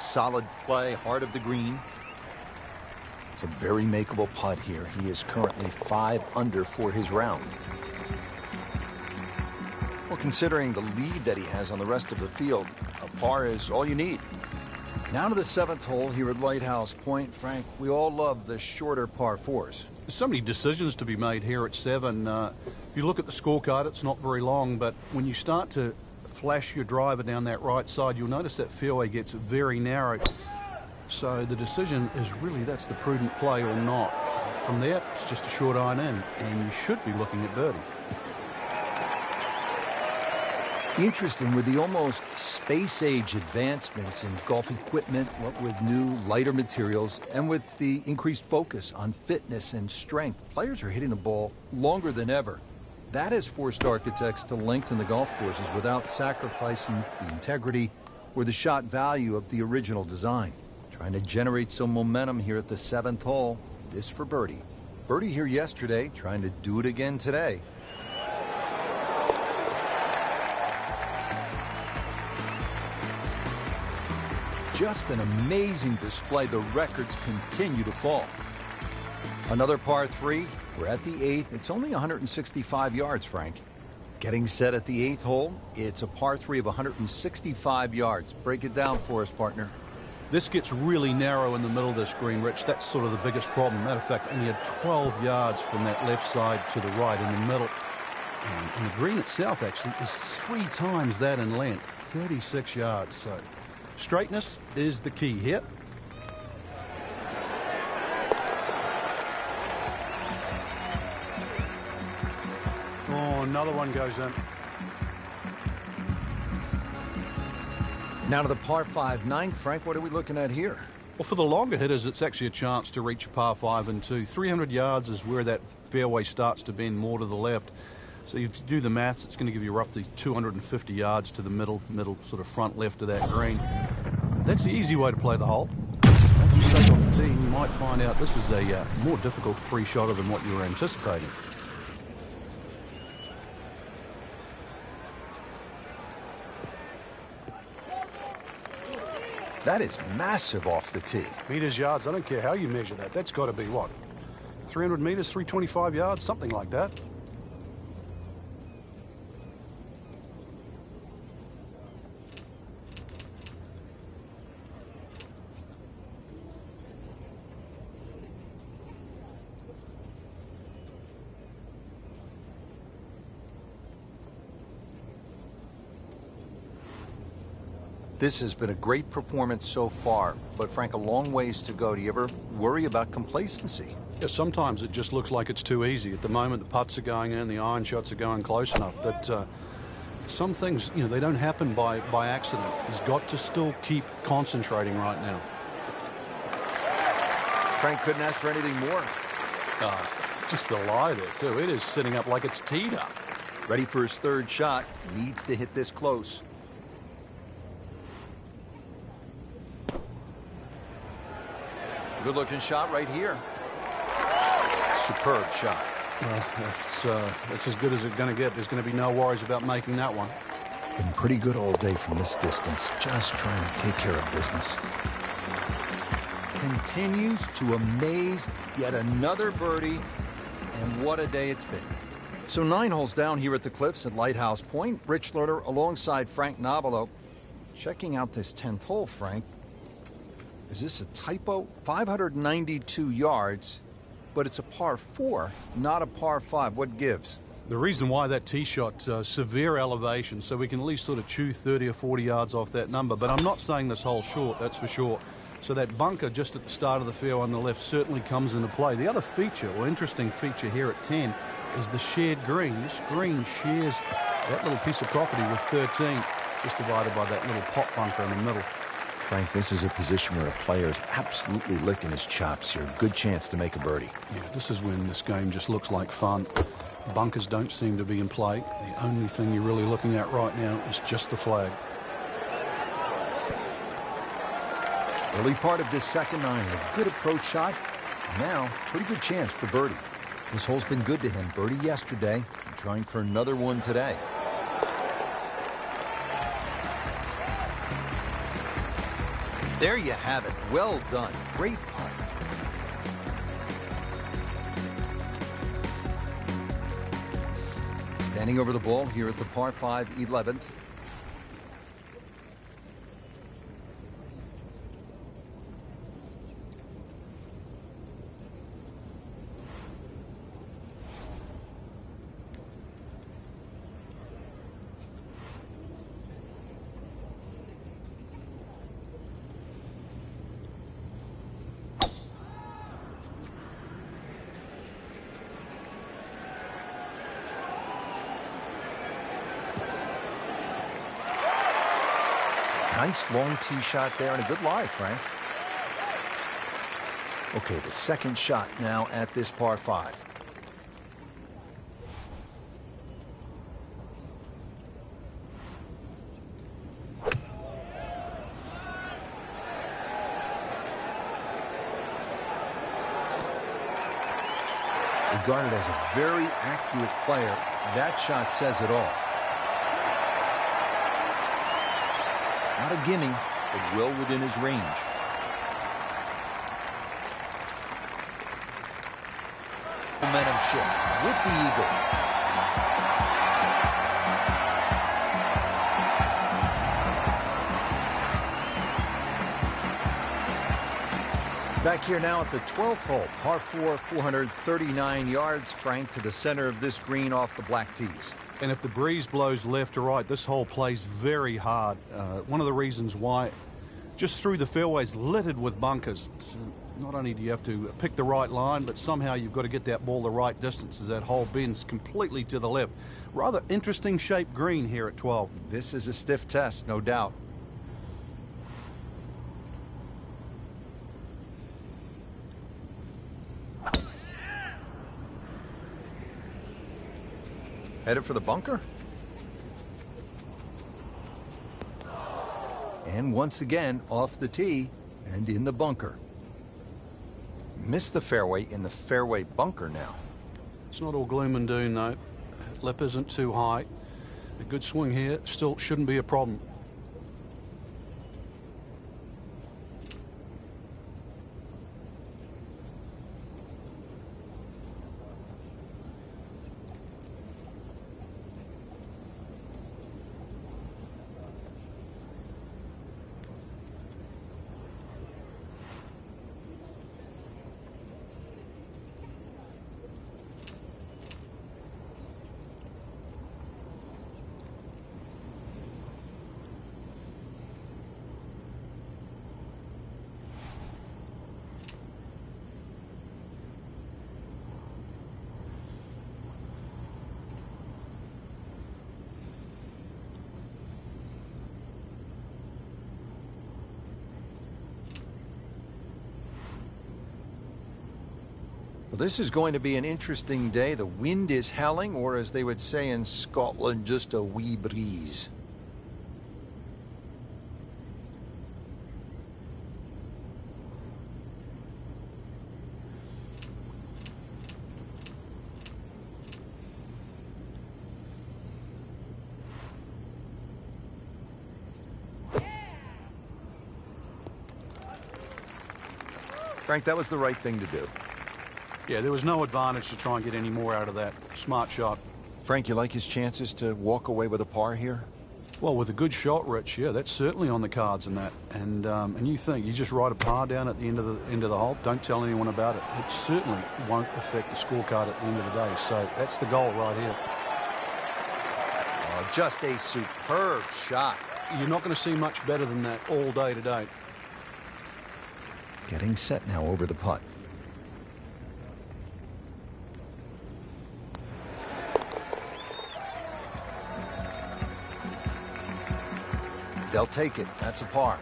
Solid play, heart of the green. It's a very makeable putt here. He is currently 5 under for his round. Well, considering the lead that he has on the rest of the field, a par is all you need. Now to the 7th hole here at Lighthouse Point. Frank, we all love the shorter par 4s. There's so many decisions to be made here at 7. If you look at the scorecard, it's not very long, but when you start to flash your driver down that right side, you'll notice that fairway gets very narrow. So the decision is really that's the prudent play or not. From there, it's just a short iron in, and you should be looking at birdie. Interesting, with the almost space-age advancements in golf equipment, what with new, lighter materials, and with the increased focus on fitness and strength, players are hitting the ball longer than ever. That has forced architects to lengthen the golf courses without sacrificing the integrity or the shot value of the original design. Trying to generate some momentum here at the 7th hole. This for birdie. Birdie here yesterday, trying to do it again today. Just an amazing display. The records continue to fall. Another par 3. We're at the 8th. It's only 165 yards, Frank. Getting set at the 8th hole. It's a par 3 of 165 yards. Break it down for us, partner. This gets really narrow in the middle of this green, Rich. That's sort of the biggest problem. Matter of fact, only had 12 yards from that left side to the right in the middle. And the green itself actually is 3 times that in length, 36 yards. So straightness is the key here. Oh, another one goes in. Now to the par 5 9th. Frank, what are we looking at here? Well, for the longer hitters, it's actually a chance to reach a par 5 and 2. 300 yards is where that fairway starts to bend more to the left. So if you do the maths, it's going to give you roughly 250 yards to the middle sort of front left of that green. That's the easy way to play the hole. As you take off the tee, you might find out this is a more difficult free shotter than what you were anticipating. That is massive off the tee. Meters, yards, I don't care how you measure that. That's got to be what? 300 meters, 325 yards, something like that. This has been a great performance so far, but Frank, a long ways to go. Do you ever worry about complacency? Yeah, sometimes it just looks like it's too easy. At the moment, the putts are going in, the iron shots are going close enough, but some things, you know, they don't happen by accident. He's got to still keep concentrating right now. Frank couldn't ask for anything more. Just the lie there, too. It is sitting up like it's teed up. Ready for his 3rd shot. Needs to hit this close. Good-looking shot right here. Superb shot. That's as good as it's going to get. There's going to be no worries about making that one. Been pretty good all day from this distance. Just trying to take care of business. Continues to amaze. Yet another birdie. And what a day it's been. So 9 holes down here at the Cliffs at Lighthouse Point. Rich Lerner alongside Frank Nobilo. Checking out this 10th hole, Frank. Is this a typo? 592 yards, but it's a par 4, not a par 5. What gives? The reason why that tee shot, severe elevation, so we can at least sort of chew 30 or 40 yards off that number. But I'm not saying this hole's short, that's for sure. So that bunker just at the start of the fairway on the left certainly comes into play. The other feature, or interesting feature here at 10, is the shared green. This green shares that little piece of property with 13, just divided by that little pot bunker in the middle. Frank, this is a position where a player is absolutely licking his chops here. Good chance to make a birdie. Yeah, this is when this game just looks like fun. Bunkers don't seem to be in play. The only thing you're really looking at right now is just the flag. Early part of this 2nd iron, a good approach shot. Now, pretty good chance for birdie. This hole's been good to him. Birdie yesterday, and trying for another one today. There you have it. Well done. Great putt. Standing over the ball here at the par 5 11th. Nice long tee shot there and a good lie, Frank. Okay, the second shot now at this par 5. Regarded as a very accurate player, that shot says it all. Not a gimme, but well within his range. Momentum shift with the eagle. Back here now at the 12th hole, par 4, 439 yards, Frank, to the center of this green off the black tees. And if the breeze blows left or right, this hole plays very hard. One of the reasons why, just through the fairways littered with bunkers. Not only do you have to pick the right line, but somehow you've got to get that ball the right distance as that hole bends completely to the left. Rather interesting shaped green here at 12. This is a stiff test, no doubt. Headed for the bunker. And once again, off the tee and in the bunker. Missed the fairway in the fairway bunker now. It's not all gloom and doom, though. Lip isn't too high. A good swing here still shouldn't be a problem. Well, this is going to be an interesting day. The wind is howling, or as they would say in Scotland, just a wee breeze. Frank, that was the right thing to do. Yeah, there was no advantage to try and get any more out of that. Smart shot. Frank, you like his chances to walk away with a par here? Well, with a good shot, Rich, yeah, that's certainly on the cards in that. And you think you just write a par down at the end of the hole, don't tell anyone about it. It certainly won't affect the scorecard at the end of the day. So that's the goal right here. Oh, just a superb shot. You're not going to see much better than that all day today. Getting set now over the putt. They'll take it. That's a par.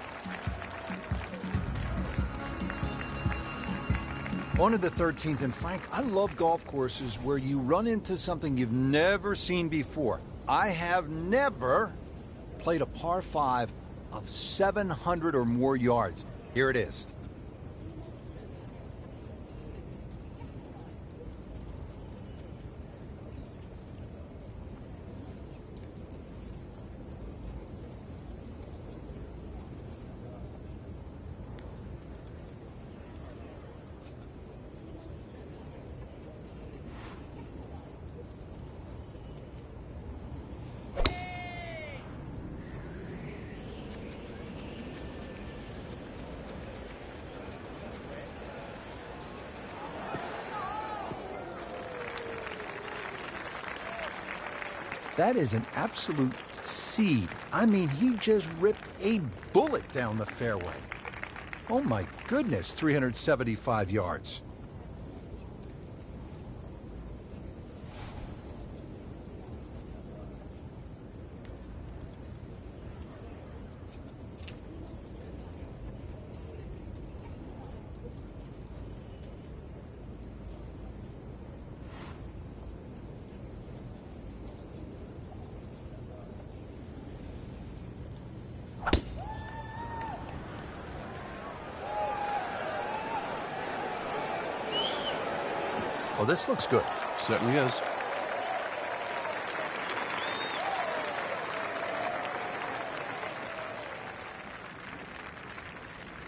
On to the 13th, and Frank, I love golf courses where you run into something you've never seen before. I have never played a par 5 of 700 or more yards. Here it is. That is an absolute seed. I mean, he just ripped a bullet down the fairway. Oh my goodness, 375 yards. Well, this looks good. Certainly is.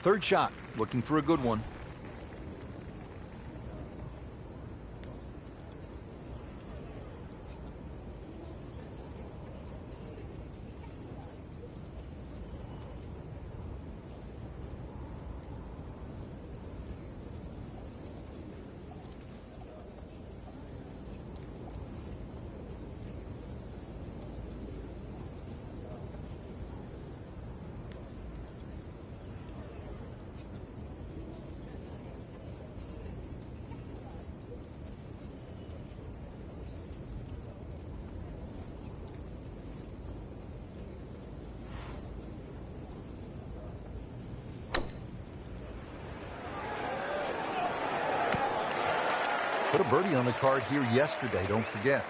Third shot, looking for a good one. Put a birdie on the card here yesterday, don't forget.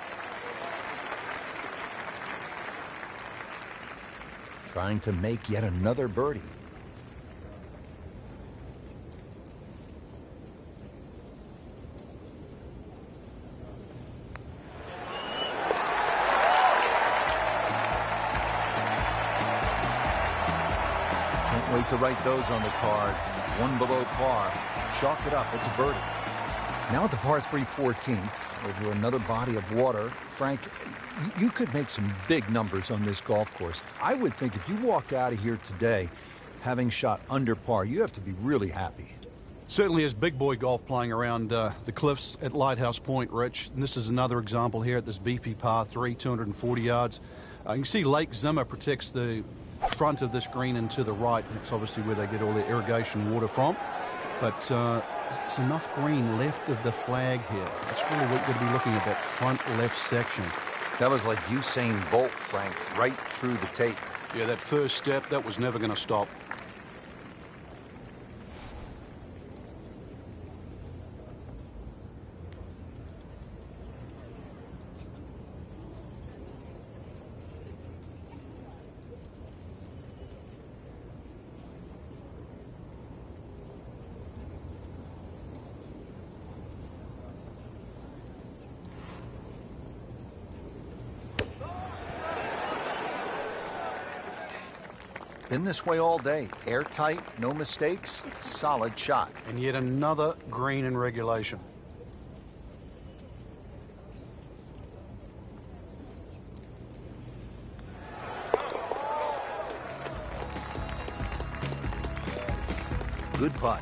Trying to make yet another birdie. Can't wait to write those on the card. One below par. Chalk it up, it's a birdie. Now at the par 3 14th, over another body of water. Frank, you could make some big numbers on this golf course. I would think if you walk out of here today having shot under par, you have to be really happy. Certainly is big boy golf playing around the cliffs at Lighthouse Point, Rich. And this is another example here at this beefy par 3, 240 yards. You can see Lake Zimmer protects the front of this green and to the right. That's obviously where they get all their irrigation water from. But it's enough green left of the flag here. That's really what you're going to be looking at, that front left section. That was like Usain Bolt, Frank, right through the tape. Yeah, that first step, that was never going to stop. Been this way all day. Airtight, no mistakes, solid shot. And yet another green in regulation. Good putt.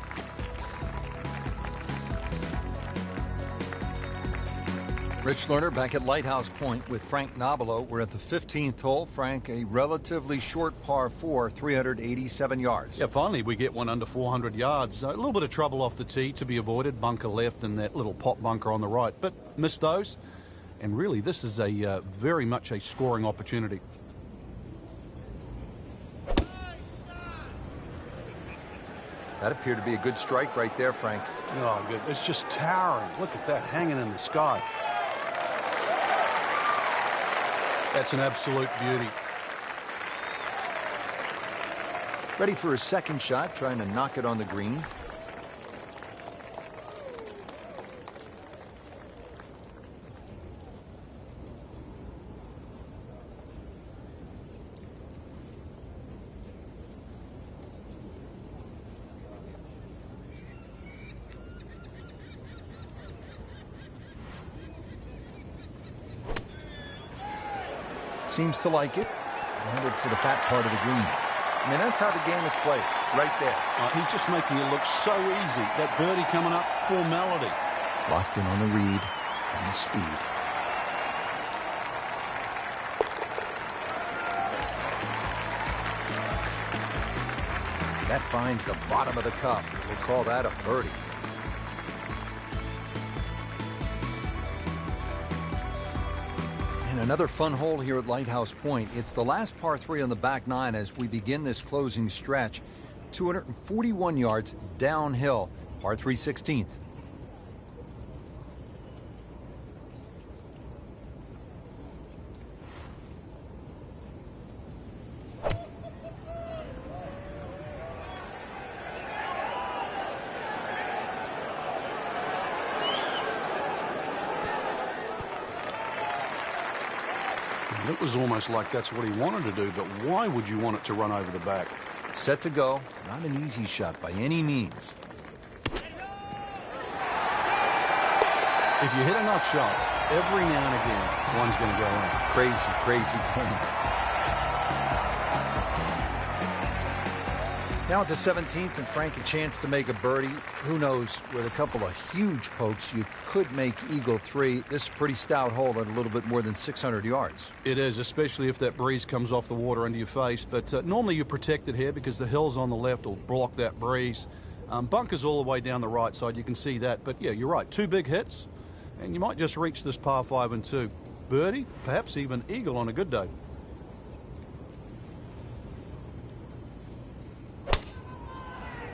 Rich Lerner back at Lighthouse Point with Frank Nobilo. We're at the 15th hole. Frank, a relatively short par 4, 387 yards. Yeah, finally we get one under 400 yards. A little bit of trouble off the tee to be avoided. Bunker left and that little pot bunker on the right. But missed those. And really, this is a very much a scoring opportunity. That appeared to be a good strike right there, Frank. Oh, good. It's just towering. Look at that hanging in the sky. That's an absolute beauty. Ready for his second shot, trying to knock it on the green. Seems to like it. Headed for the fat part of the green. I mean, that's how the game is played, right there. He's just making it look so easy. That birdie coming up, formality. Locked in on the read and the speed. That finds the bottom of the cup. We'll call that a birdie. And another fun hole here at Lighthouse Point. It's the last par 3 on the back nine as we begin this closing stretch. 241 yards downhill, par 3 16th. It was almost like that's what he wanted to do, but why would you want it to run over the back? Set to go. Not an easy shot by any means. If you hit enough shots, every now and again, one's going to go in. Crazy, crazy game. Now at the 17th, and Frank a chance to make a birdie. Who knows, with a couple of huge pokes, you could make Eagle 3. This is a pretty stout hole at a little bit more than 600 yards. It is, especially if that breeze comes off the water into your face. But normally you're protected here because the hills on the left will block that breeze. Bunkers all the way down the right side, you can see that. But yeah, you're right, 2 big hits, and you might just reach this par 5 and 2. Birdie, perhaps even eagle on a good day.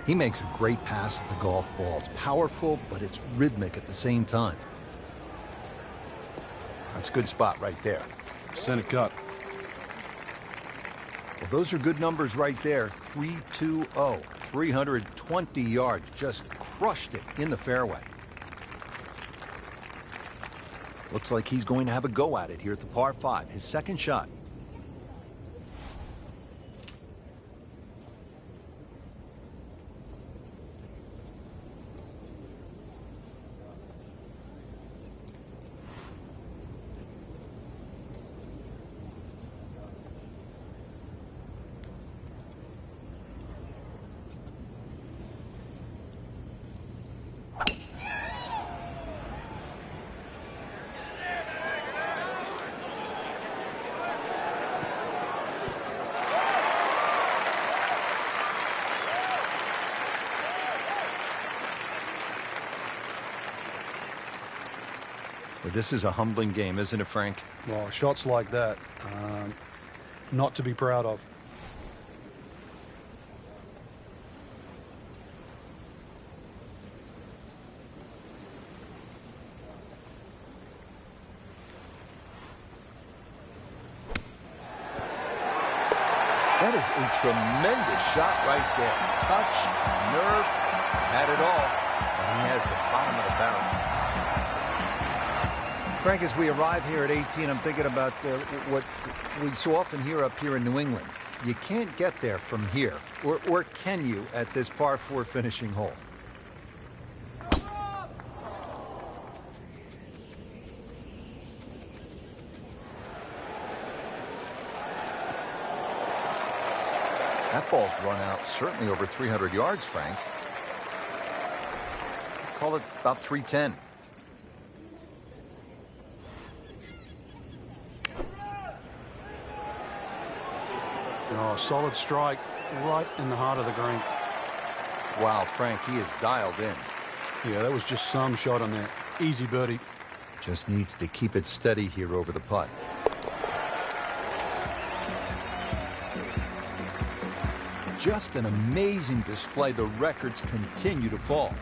He makes a great pass at the golf ball. It's powerful, but it's rhythmic at the same time. That's a good spot right there. Center cut. Well, those are good numbers right there. 320, 320 yards. Just crushed it in the fairway. Looks like he's going to have a go at it here at the par 5, his second shot. But this is a humbling game, isn't it, Frank? Well, shots like that, not to be proud of. That is a tremendous shot right there. Touch, nerve, had it all. And he has the bottom of the barrel. Frank, as we arrive here at 18, I'm thinking about what we so often hear up here in New England. You can't get there from here, or can you at this par 4 finishing hole? That ball's run out certainly over 300 yards, Frank. Call it about 310. Oh, solid strike right in the heart of the green. Wow, Frank, he is dialed in. Yeah, that was just some shot on that. Easy birdie. Just needs to keep it steady here over the putt. Just an amazing display. The records continue to fall.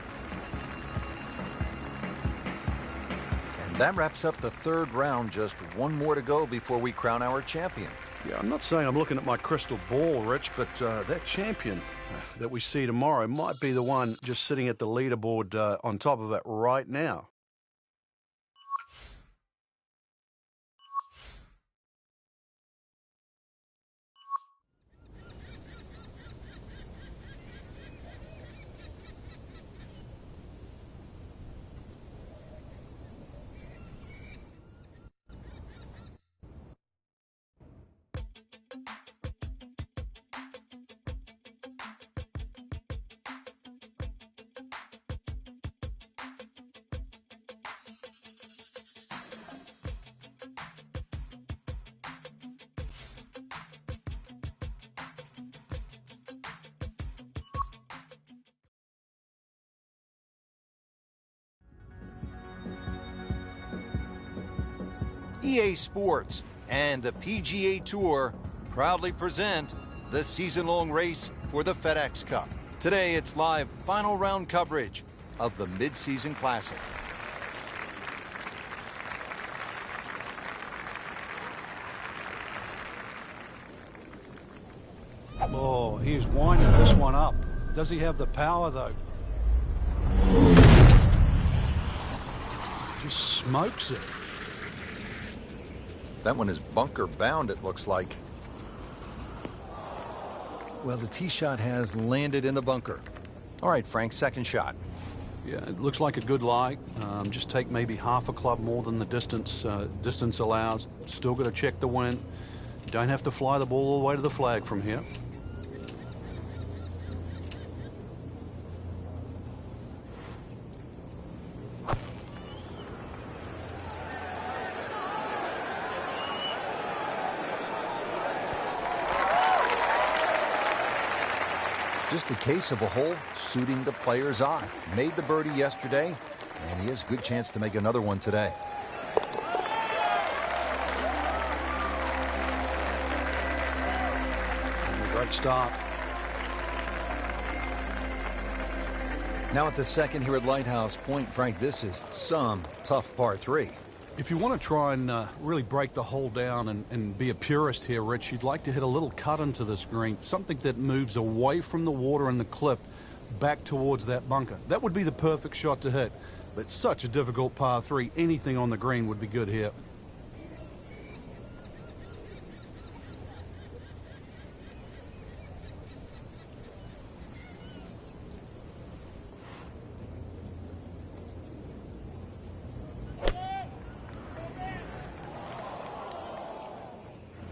And that wraps up the 3rd round. Just one more to go before we crown our champion. Yeah, I'm not saying I'm looking at my crystal ball, Rich, but that champion that we see tomorrow might be the one just sitting at the leaderboard on top of it right now. EA Sports and the PGA Tour proudly present the season-long race for the FedEx Cup. Today, it's live final round coverage of the Mid-Season Classic. Oh, he's winding this one up. Does he have the power, though? Just smokes it. That one is bunker bound, it looks like. Well, the tee shot has landed in the bunker. All right, Frank, second shot. Yeah, it looks like a good lie. Just take maybe half a club more than the distance allows. Still got to check the wind. You don't have to fly the ball all the way to the flag from here. Just a case of a hole suiting the player's eye. Made the birdie yesterday, and he has a good chance to make another one today. Great start. Now at the second here at Lighthouse Point, Frank, this is some tough par 3. If you want to try and really break the hole down and be a purist here, Rich, you'd like to hit a little cut into this green, something that moves away from the water and the cliff back towards that bunker. That would be the perfect shot to hit. But such a difficult par 3, anything on the green would be good here.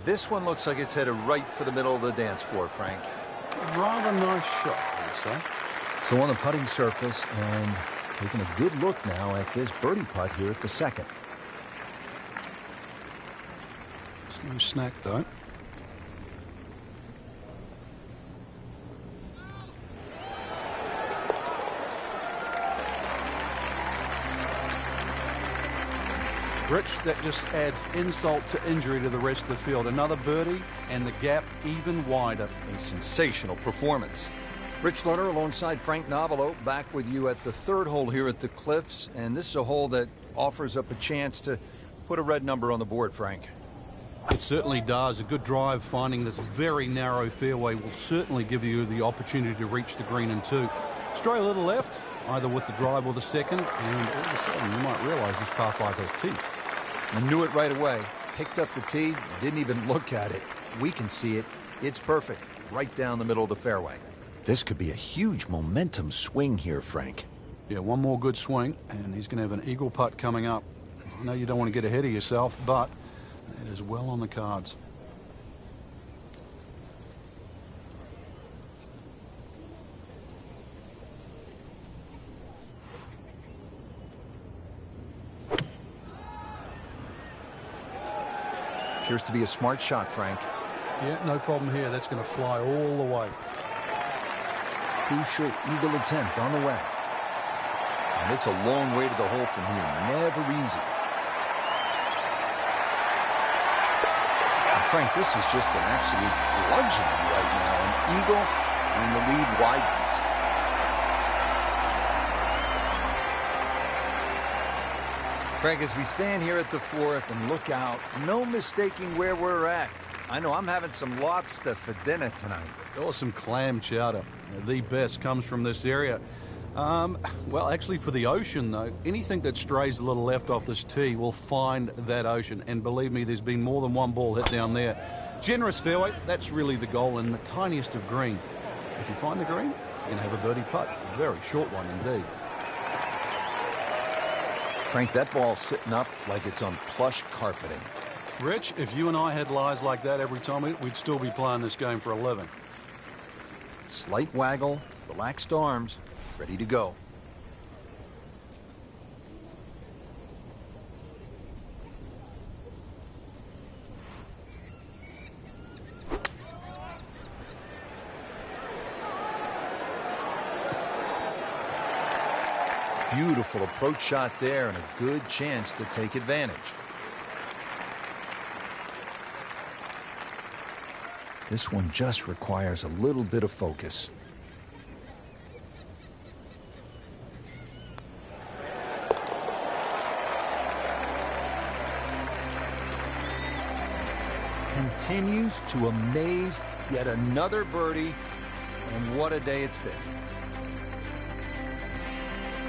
This one looks like it's headed right for the middle of the dance floor, Frank. Rather nice shot, I would say. So on the putting surface, and taking a good look now at this birdie putt here at the second. It's no snack, though. Rich, that just adds insult to injury to the rest of the field. Another birdie, and the gap even wider. A sensational performance. Rich Lerner alongside Frank Navalo, back with you at the third hole here at the Cliffs. And this is a hole that offers up a chance to put a red number on the board, Frank. It certainly does. A good drive finding this very narrow fairway will certainly give you the opportunity to reach the green in 2. Stray a little left, either with the drive or the second, and all of a sudden you might realize this par 5 has teeth. I knew it right away. Picked up the tee, didn't even look at it. We can see it. It's perfect. Right down the middle of the fairway. This could be a huge momentum swing here, Frank. Yeah, one more good swing, and he's going to have an eagle putt coming up. I know you don't want to get ahead of yourself, but it is well on the cards. Appears to be a smart shot, Frank. Yeah, no problem here. That's going to fly all the way. Crucial eagle attempt on the way. And it's a long way to the hole from here. Never easy. And Frank, this is just an absolute bludgeon right now. An eagle, and the lead widens. Frank, as we stand here at the fourth and look out, no mistaking where we're at. I know I'm having some lobster for dinner tonight. Or some clam chowder. The best comes from this area. Well, actually, for the ocean, though, anything that strays a little left off this tee will find that ocean. And believe me, there's been more than one ball hit down there. Generous fairway, that's really the goal, in the tiniest of green. If you find the green, you're going to have a birdie putt. A very short one indeed. Frank, that ball's sitting up like it's on plush carpeting. Rich, if you and I had lies like that every time, we'd still be playing this game for a living. Slight waggle, relaxed arms, ready to go. Beautiful approach shot there, and a good chance to take advantage. This one just requires a little bit of focus. Continues to amaze. Yet another birdie, and what a day it's been.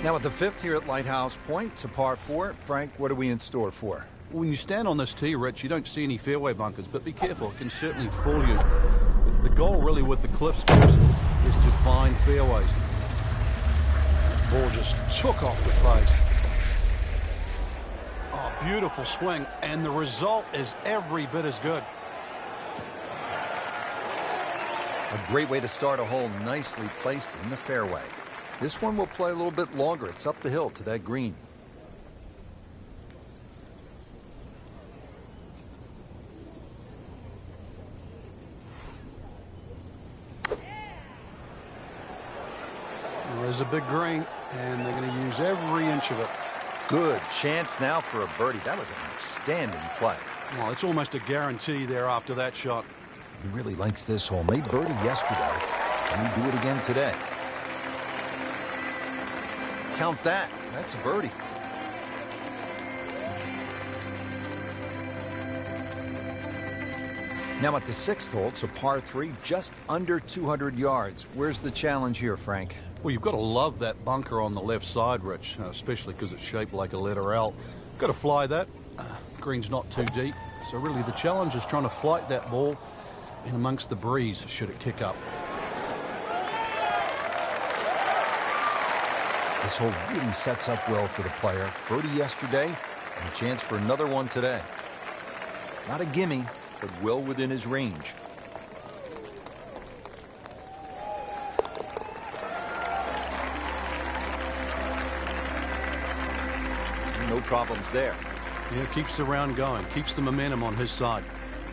Now at the fifth here at Lighthouse Point, it's a par 4. Frank, what are we in store for? When you stand on this tee, Rich, you don't see any fairway bunkers, but be careful. It can certainly fool you. The goal really with the Cliffs course is to find fairways. Ball just took off the face. Oh, beautiful swing, and the result is every bit as good. A great way to start a hole, nicely placed in the fairway. This one will play a little bit longer. It's up the hill to that green. There's a big green, and they're going to use every inch of it. Good chance now for a birdie. That was an outstanding play. Well, it's almost a guarantee there after that shot. He really likes this hole. Made birdie yesterday. Can he do it again today? Count that. That's a birdie. Now at the 6th hole, it's a par 3, just under 200 yards. Where's the challenge here, Frank? Well, you've got to love that bunker on the left side, Rich, especially because it's shaped like a letter L. Got to fly that. Green's not too deep, so really the challenge is trying to flight that ball in amongst the breeze should it kick up. This hole really sets up well for the player. Birdie yesterday, and a chance for another one today. Not a gimme, but well within his range. No problems there. Yeah, keeps the round going, keeps the momentum on his side.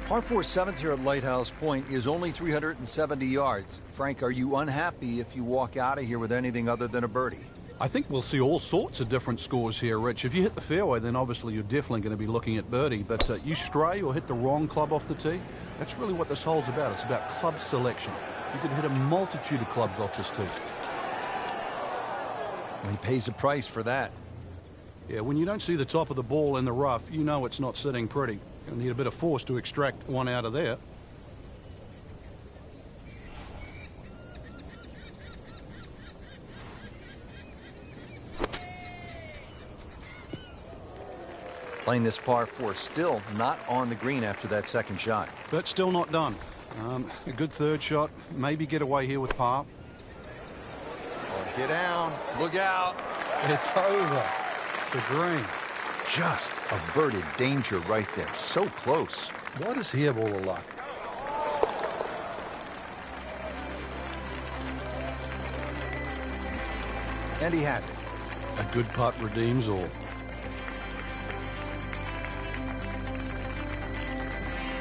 Par 4 7th here at Lighthouse Point is only 370 yards. Frank, are you unhappy if you walk out of here with anything other than a birdie? I think we'll see all sorts of different scores here, Rich. If you hit the fairway, then obviously you're definitely going to be looking at birdie. But you stray or hit the wrong club off the tee, that's really what this hole's about. It's about club selection. You could hit a multitude of clubs off this tee. Well, he pays a price for that. Yeah, when you don't see the top of the ball in the rough, you know it's not sitting pretty. You'll need a bit of force to extract one out of there. Playing this par 4, still not on the green after that second shot. But still not done. A good third shot. Maybe get away here with par. Oh, get down. Look out. It's over. The green. Just averted danger right there. So close. Why does he have all the luck? And he has it. A good putt redeems all.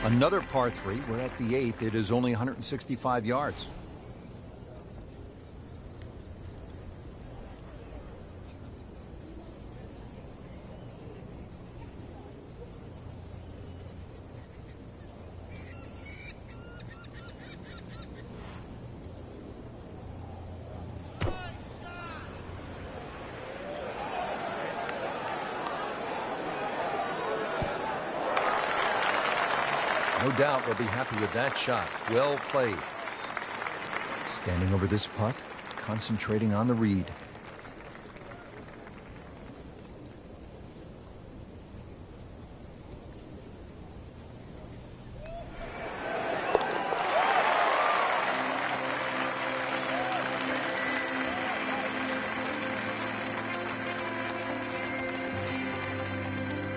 Another par 3. We're at the 8th. It is only 165 yards. No doubt they'll be happy with that shot. Well played. Standing over this putt, concentrating on the read.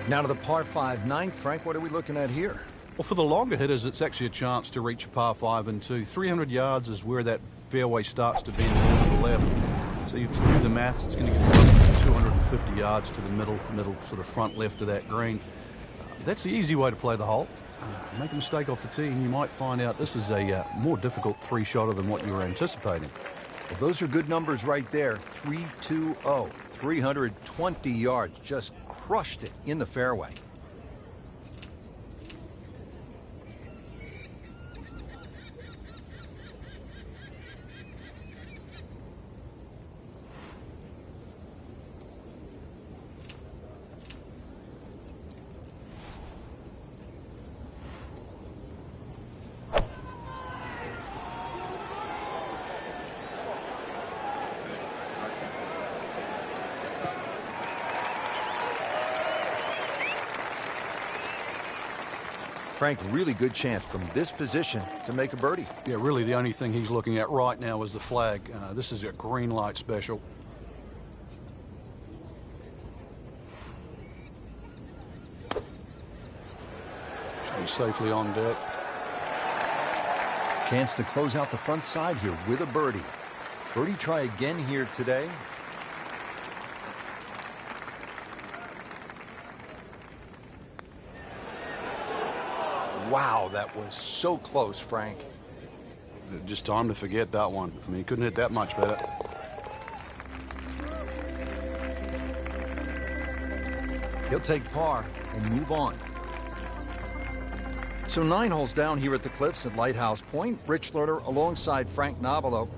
Now to the par 5 9th. Frank, what are we looking at here? Well, for the longer hitters, it's actually a chance to reach a par 5 and 2. 300 yards is where that fairway starts to bend to the left. So you do the maths, it's going to get 250 yards to the middle sort of front left of that green. That's the easy way to play the hole. Make a mistake off the tee and you might find out this is a more difficult three-shotter than what you were anticipating. Well, those are good numbers right there. 320, 320 yards. Just crushed it in the fairway. Frank, really good chance from this position to make a birdie. Yeah, really the only thing he's looking at right now is the flag. This is a green light special. Should be safely on deck. Chance to close out the front side here with a birdie. Birdie try again here today. Wow, that was so close, Frank. Just time to forget that one. I mean, he couldn't hit that much better. He'll take par and move on. So 9 holes down here at the Cliffs at Lighthouse Point. Rich Lerner alongside Frank Nobilo.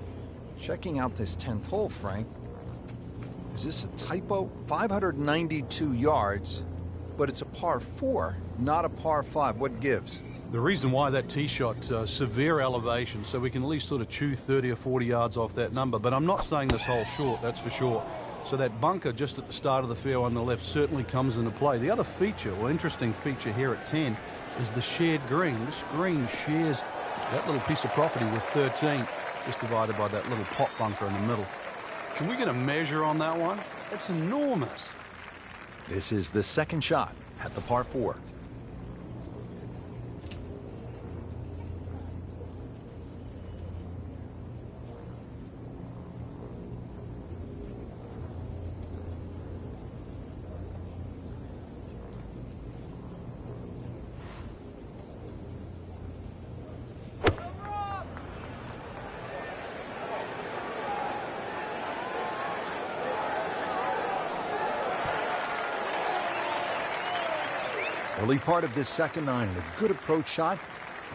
Checking out this 10th hole, Frank. Is this a typo? 592 yards, but it's a par 4, not a par 5. What gives? The reason why that tee shot, severe elevation, so we can at least sort of chew 30 or 40 yards off that number. But I'm not saying this hole's short, that's for sure. So that bunker just at the start of the fairway on the left certainly comes into play. The other feature, or interesting feature here at 10, is the shared green. This green shares that little piece of property with 13, just divided by that little pot bunker in the middle. Can we get a measure on that one? That's enormous. This is the second shot at the par 4. Early part of this second 9 and a good approach shot.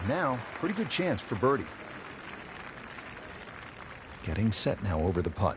Now, pretty good chance for birdie. Getting set now over the putt.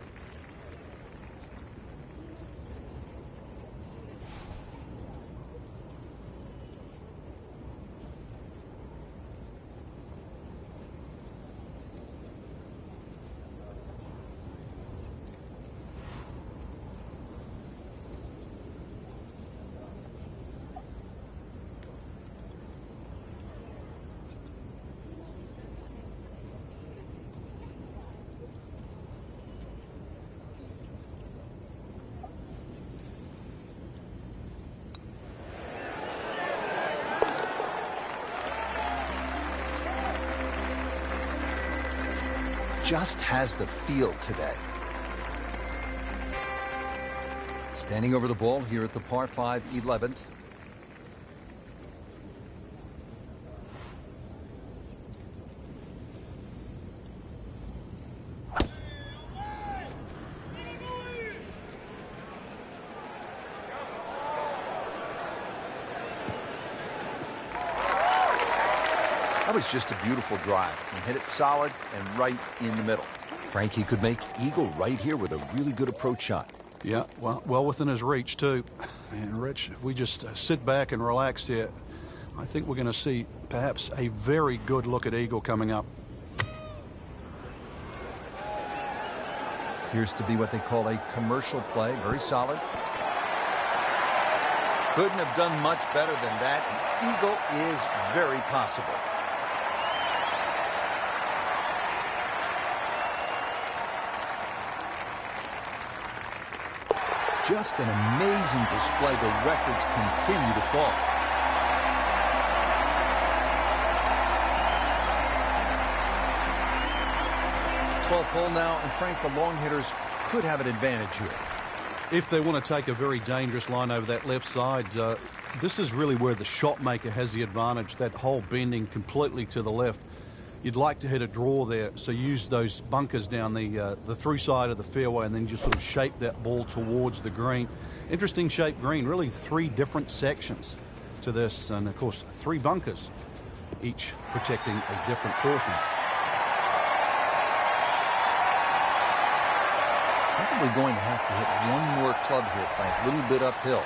Just has the feel today. Standing over the ball here at the par 5 11th. That was just a beautiful drive. He hit it solid and right in the middle. Frankie could make eagle right here with a really good approach shot. Yeah, well within his reach, too. And, Rich, if we just sit back and relax here, I think we're going to see perhaps a very good look at eagle coming up. Appears to be what they call a commercial play. Very solid. Couldn't have done much better than that. An eagle is very possible. Just an amazing display. The records continue to fall. Twelfth hole now, and Frank, the long hitters could have an advantage here. If they want to take a very dangerous line over that left side, this is really where the shot maker has the advantage. That hole bending completely to the left. You'd like to hit a draw there, so use those bunkers down the through side of the fairway and then just sort of shape that ball towards the green. Interesting shaped green, really 3 different sections to this, and of course 3 bunkers, each protecting a different portion. Probably going to have to hit one more club here, Frank, a little bit uphill.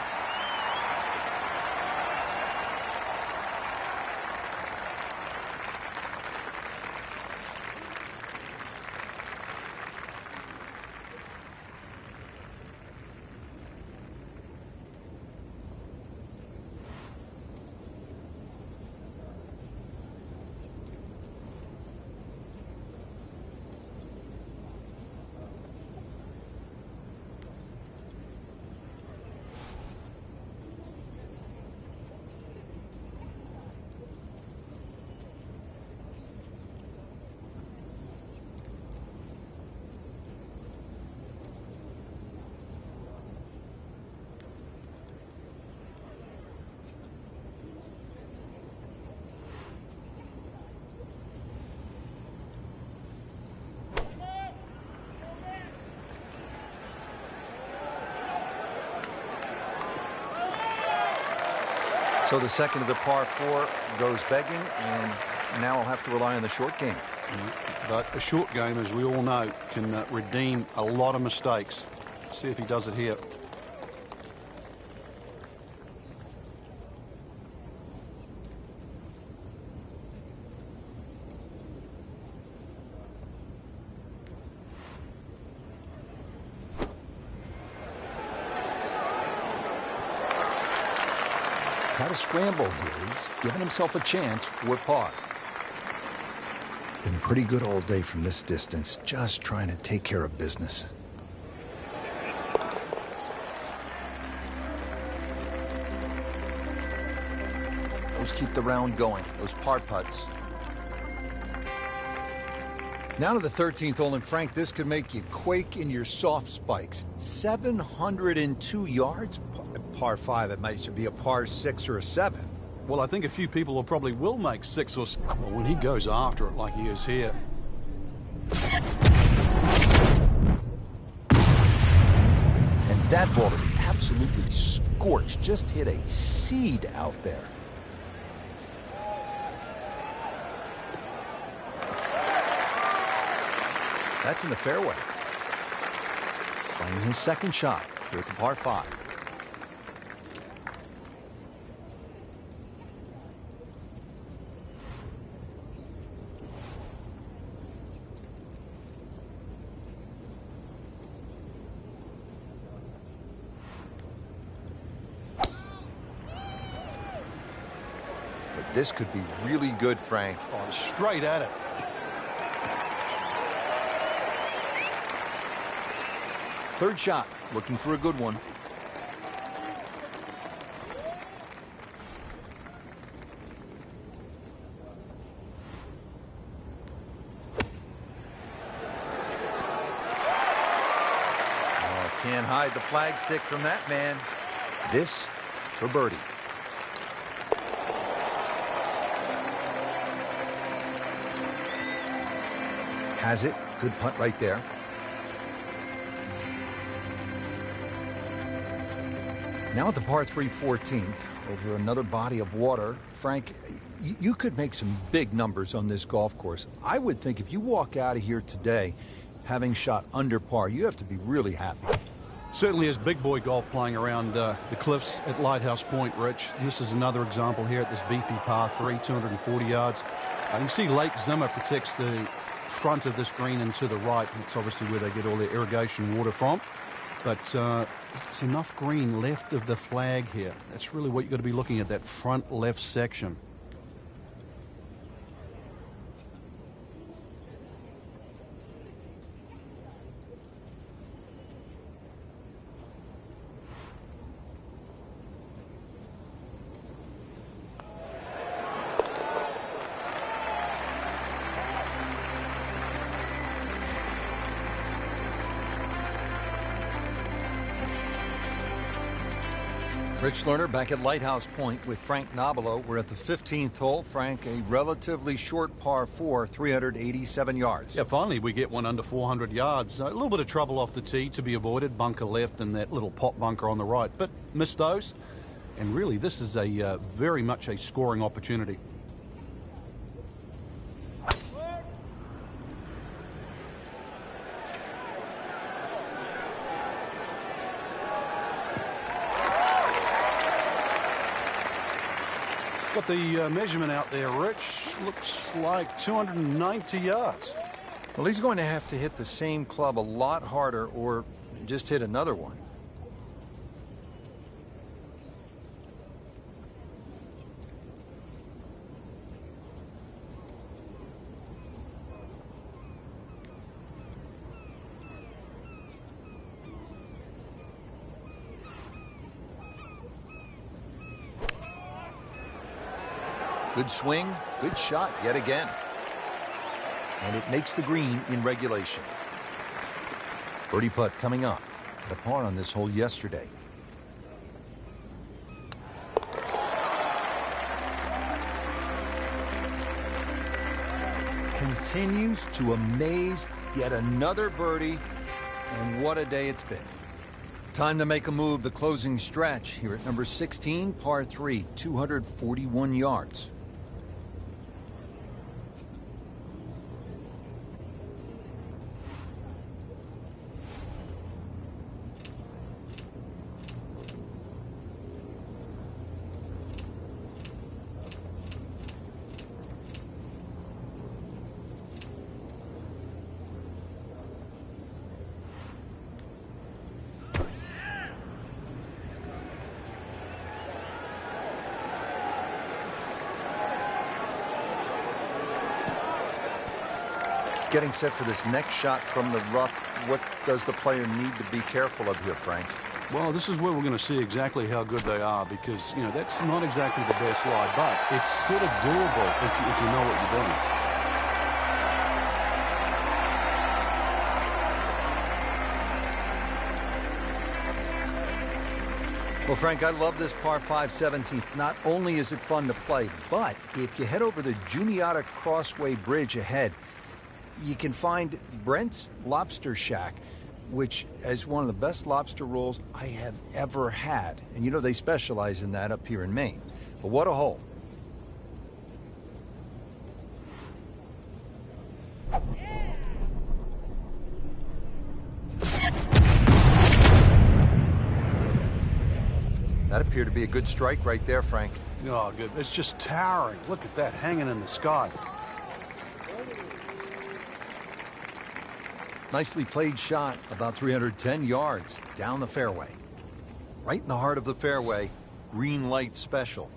So the second of the par 4 goes begging, and now I'll have to rely on the short game. But a short game, as we all know, can redeem a lot of mistakes. See if he does it here. Try to scramble here. He's giving himself a chance for par. Been pretty good all day from this distance, just trying to take care of business. Those keep the round going, those par putts. Now to the 13th hole, and Frank, this could make you quake in your soft spikes. 702 yards, par 5. It might should be a par 6 or a 7. Well, I think a few people will make 6 or 7. Well, when he goes after it like he is here. And that ball is absolutely scorched. Just hit a seed out there. That's in the fairway. Playing his second shot here at the par 5. But this could be really good, Frank. Oh, straight at it. Third shot, looking for a good one. Oh, can't hide the flagstick from that man. This for birdie. Has it. Good putt right there. Now at the par 3 14th, over another body of water. Frank, you could make some big numbers on this golf course. I would think if you walk out of here today having shot under par, you have to be really happy. Certainly is big boy golf playing around the cliffs at Lighthouse Point, Rich. And this is another example here at this beefy par 3, 240 yards. You can see Lake Zimmer protects the front of this green and to the right. It's obviously where they get all their irrigation water from. But it's enough green left of the flag here. That's really what you've got to be looking at, that front left section. Rich Lerner back at Lighthouse Point with Frank Nobilo. We're at the 15th hole. Frank, a relatively short par 4, 387 yards. Yeah, finally we get one under 400 yards. A little bit of trouble off the tee to be avoided. Bunker left and that little pot bunker on the right. But missed those. And really this is a very much a scoring opportunity. Got the measurement out there, Rich. Looks like 290 yards. Well, he's going to have to hit the same club a lot harder or just hit another one. Good swing, good shot yet again. And it makes the green in regulation. Birdie putt coming up. The par on this hole yesterday. Continues to amaze. Yet another birdie. And what a day it's been. Time to make a move, the closing stretch here at number 16, par 3, 241 yards. Getting set for this next shot from the rough, what does the player need to be careful of here, Frank? Well, this is where we're going to see exactly how good they are because, you know, that's not exactly the best lie, but it's sort of doable if you know what you're doing. Well, Frank, I love this par 5 17th. Not only is it fun to play, but if you head over the Juniata Crossway Bridge ahead, you can find Brent's Lobster Shack, which is one of the best lobster rolls I have ever had. And you know, they specialize in that up here in Maine. But what a hole. That appeared to be a good strike right there, Frank. Oh, good. It's just towering. Look at that, hanging in the sky. Nicely played shot, about 310 yards down the fairway. Right in the heart of the fairway, green light special.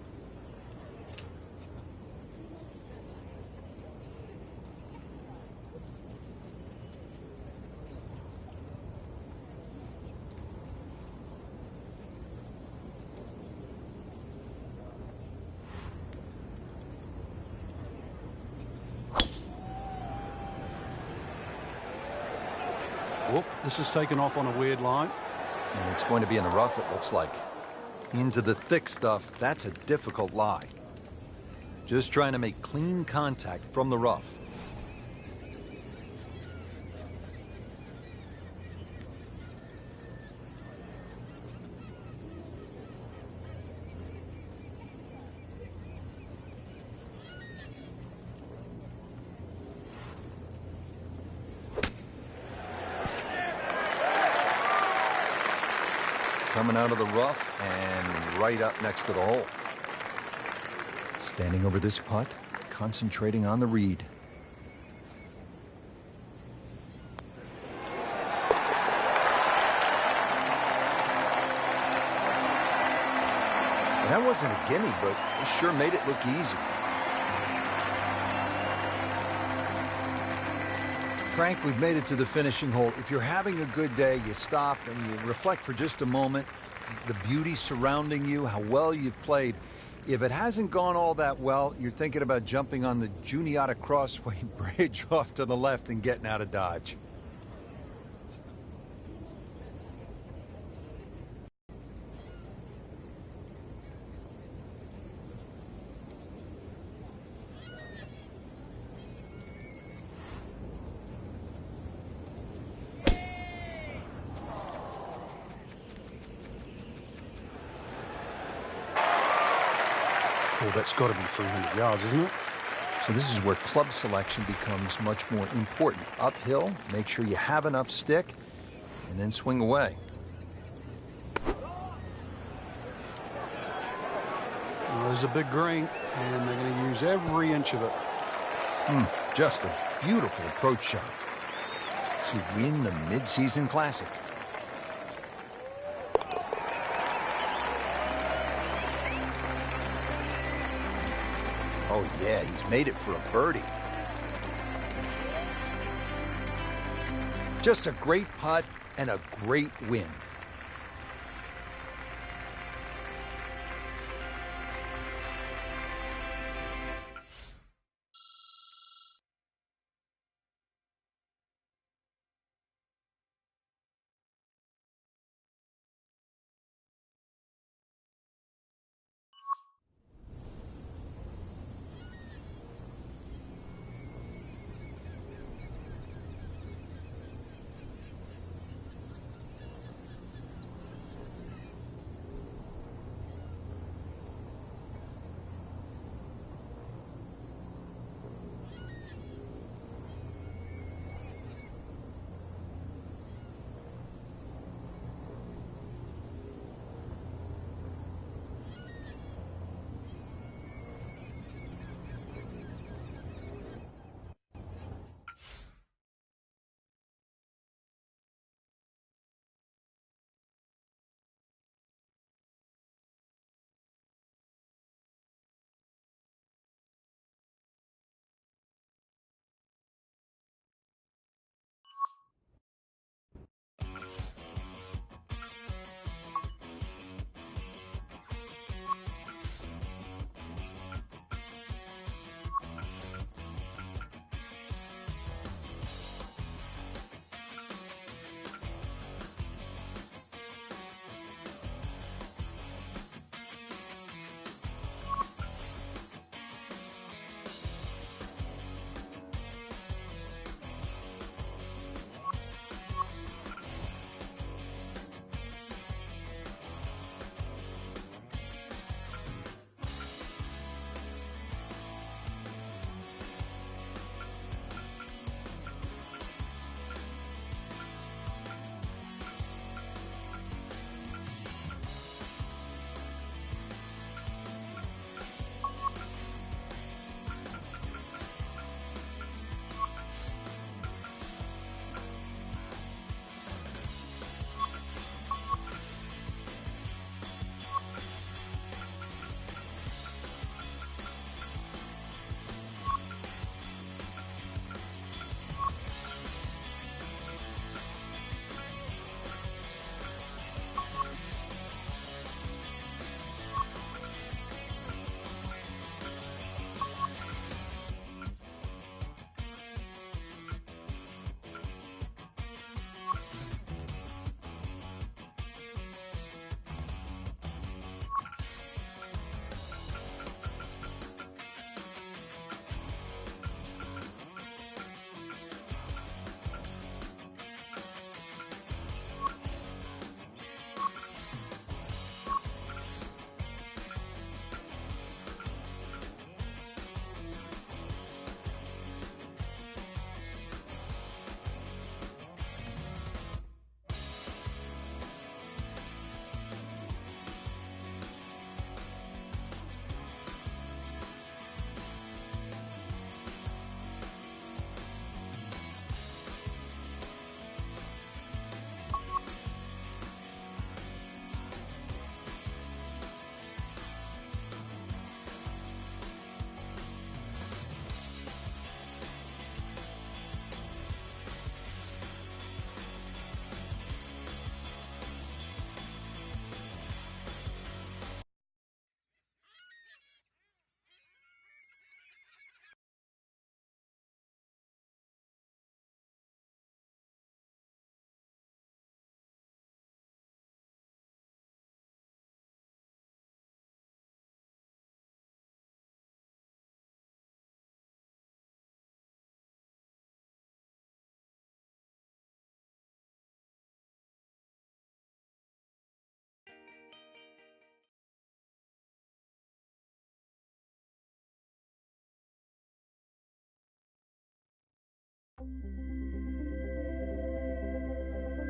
Whoop, this is taken off on a weird line. And it's going to be in the rough, it looks like. Into the thick stuff, that's a difficult lie. Just trying to make clean contact from the rough. Coming out of the rough and right up next to the hole. Standing over this putt, concentrating on the read. That wasn't a gimme, but it sure made it look easy. Frank, we've made it to the finishing hole. If you're having a good day, you stop and you reflect for just a moment. The beauty surrounding you, how well you've played. If it hasn't gone all that well, you're thinking about jumping on the Juniata Crossway Bridge off to the left and getting out of Dodge. Oh, that's got to be 300 yards, isn't it? So this is where club selection becomes much more important. Uphill, make sure you have enough stick, and then swing away. Well, there's a big green, and they're going to use every inch of it. Just a beautiful approach shot to win the Mid-Season Classic. Oh, yeah, he's made it for a birdie. Just a great putt and a great win.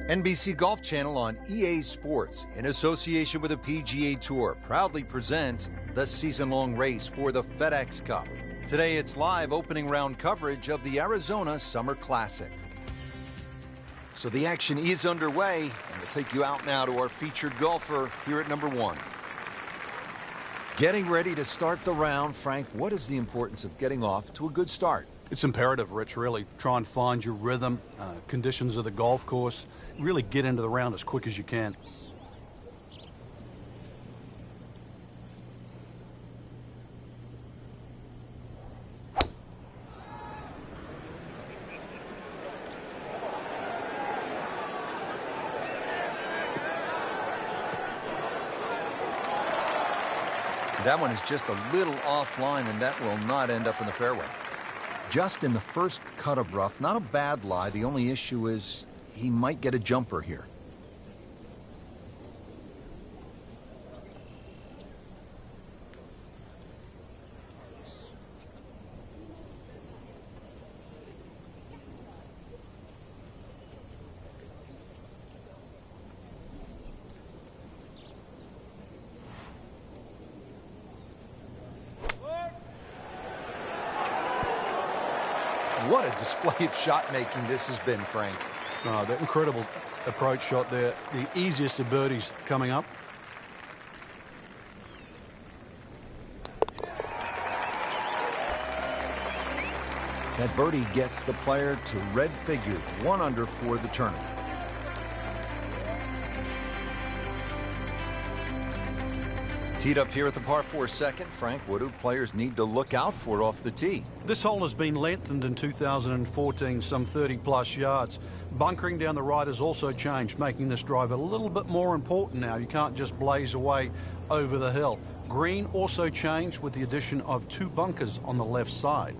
NBC Golf Channel on EA Sports, in association with the PGA Tour, proudly presents the season-long race for the FedEx Cup. Today, it's live opening round coverage of the Arizona Summer Classic. So the action is underway, and we'll take you out now to our featured golfer here at number 1. Getting ready to start the round, Frank, what is the importance of getting off to a good start? It's imperative, Rich, really. Try and find your rhythm, conditions of the golf course. Really get into the round as quick as you can. That one is just a little offline, and that will not end up in the fairway. Just in the first cut of rough, not a bad lie. The only issue is he might get a jumper here. What a display of shot making this has been, Frank. Oh, that incredible approach shot there. The easiest of birdies coming up. That birdie gets the player to red figures, 1 under for the tournament. Teed up here at the par 4 second, Frank, what do players need to look out for off the tee? This hole has been lengthened in 2014, some 30-plus yards. Bunkering down the right has also changed, making this drive a little bit more important now. You can't just blaze away over the hill. Green also changed with the addition of 2 bunkers on the left side.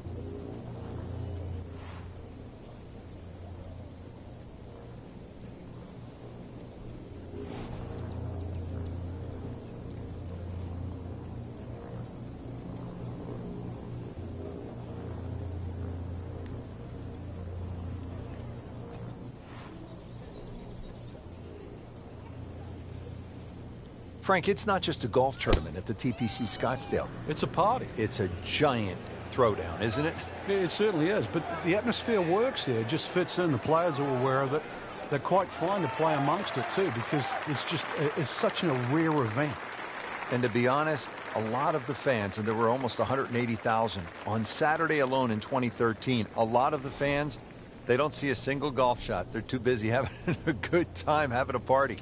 Frank, it's not just a golf tournament at the TPC Scottsdale. It's a party. It's a giant throwdown, isn't it? It certainly is, but the atmosphere works here. It just fits in. The players are aware of it. They're quite fine to play amongst it, too, because it's such a rare event. And to be honest, a lot of the fans, and there were almost 180,000 on Saturday alone in 2013, a lot of the fans, they don't see a single golf shot. They're too busy having a good time, having a party.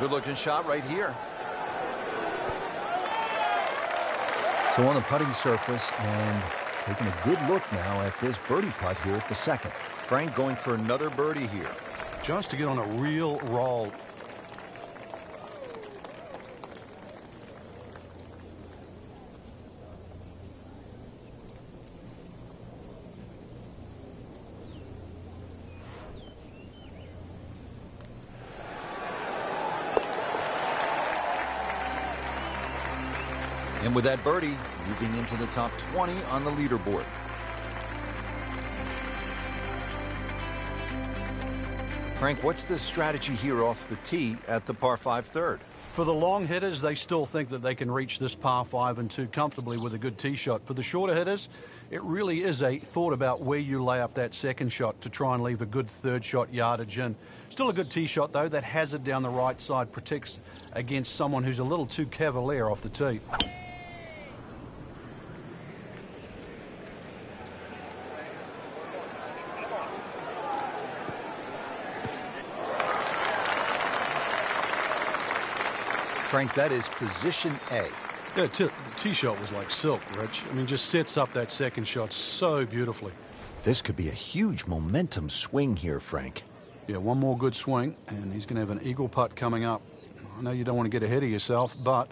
Good-looking shot right here. So on the putting surface, and taking a good look now at this birdie putt here at the second. Frank going for another birdie here. Just to get on a real roll. And with that birdie, moving into the top 20 on the leaderboard. Frank, what's the strategy here off the tee at the par 5 third? For the long hitters, they still think that they can reach this par 5 and 2 comfortably with a good tee shot. For the shorter hitters, it really is a thought about where you lay up that second shot to try and leave a good third shot yardage in. Still a good tee shot, though. That hazard down the right side protects against someone who's a little too cavalier off the tee. Frank, that is position A. Yeah, the tee shot was like silk, Rich. I mean, just sets up that second shot so beautifully. This could be a huge momentum swing here, Frank. Yeah, one more good swing, and he's going to have an eagle putt coming up. I know you don't want to get ahead of yourself, but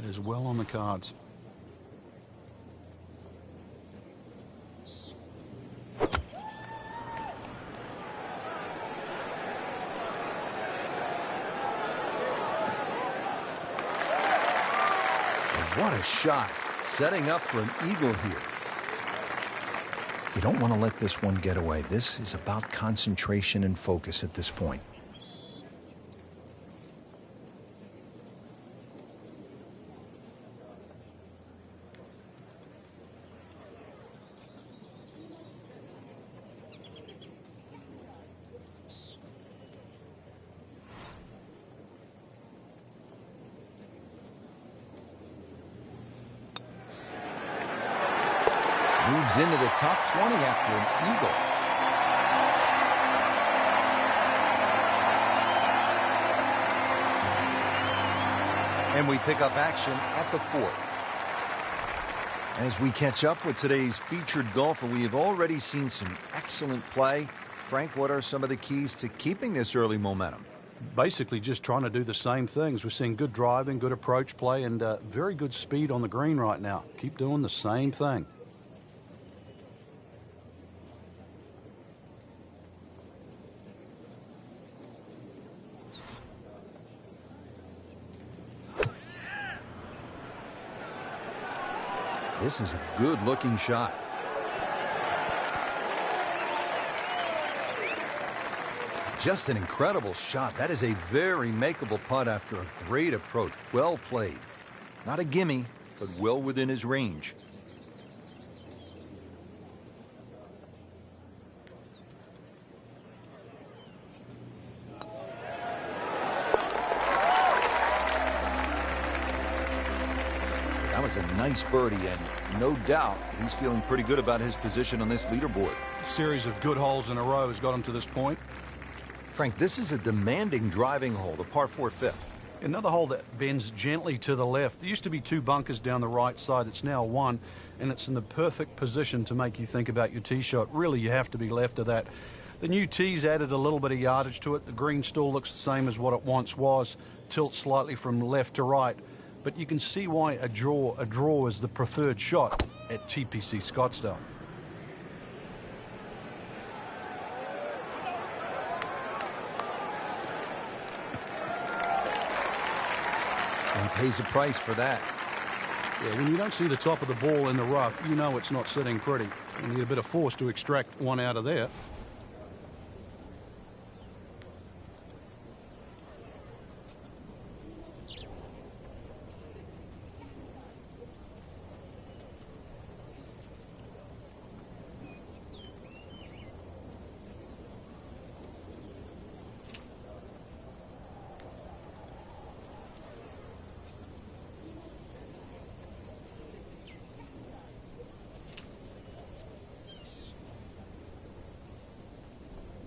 it is well on the cards. What a shot. Setting up for an eagle here. You don't want to let this one get away. This is about concentration and focus at this point. Moves into the top 20 after an eagle. And we pick up action at the 4th. As we catch up with today's featured golfer, we have already seen some excellent play. Frank, what are some of the keys to keeping this early momentum? Basically just trying to do the same things. We're seeing good driving, good approach play, and very good speed on the green right now. Keep doing the same thing. This is a good-looking shot. Just an incredible shot. That is a very makeable putt after a great approach. Well played. Not a gimme, but well within his range. That was a nice birdie, and no doubt he's feeling pretty good about his position on this leaderboard. A series of good holes in a row has got him to this point. Frank, this is a demanding driving hole, the par 4 fifth. Another hole that bends gently to the left. There used to be 2 bunkers down the right side. It's now 1, and it's in the perfect position to make you think about your tee shot. Really, you have to be left of that. The new tee's added a little bit of yardage to it. The green still looks the same as what it once was. Tilts slightly from left to right. But you can see why a draw is the preferred shot at TPC Scottsdale. And pays a price for that. Yeah, when you don't see the top of the ball in the rough, you know it's not sitting pretty. You need a bit of force to extract one out of there.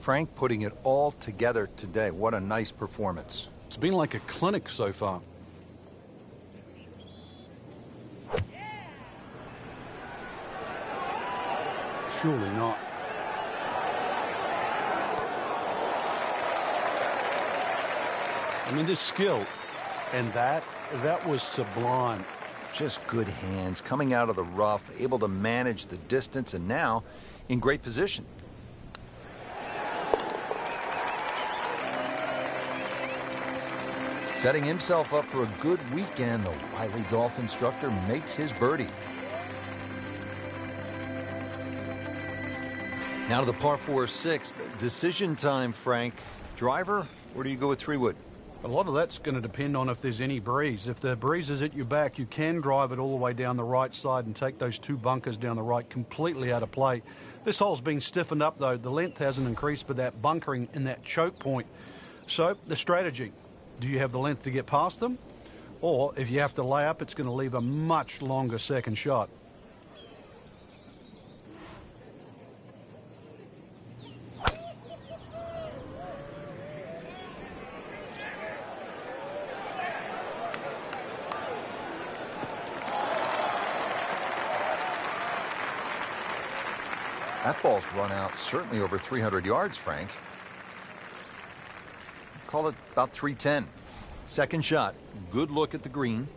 Frank putting it all together today. What a nice performance. It's been like a clinic so far. Surely not. I mean, this skill, and that was sublime. Just good hands, coming out of the rough, able to manage the distance, and now in great position. Setting himself up for a good weekend, the Wiley golf instructor makes his birdie. Now to the par 4 6th. Decision time, Frank. Driver, or do you go with 3-wood? A lot of that's going to depend on if there's any breeze. If the breeze is at your back, you can drive it all the way down the right side and take those 2 bunkers down the right completely out of play. This hole's been stiffened up, though. The length hasn't increased, but that bunkering in that choke point. So the strategy. Do you have the length to get past them? Or if you have to lay up, it's going to leave a much longer second shot. That ball's run out certainly over 300 yards, Frank. Call it about 310. Second shot. Good look at the green.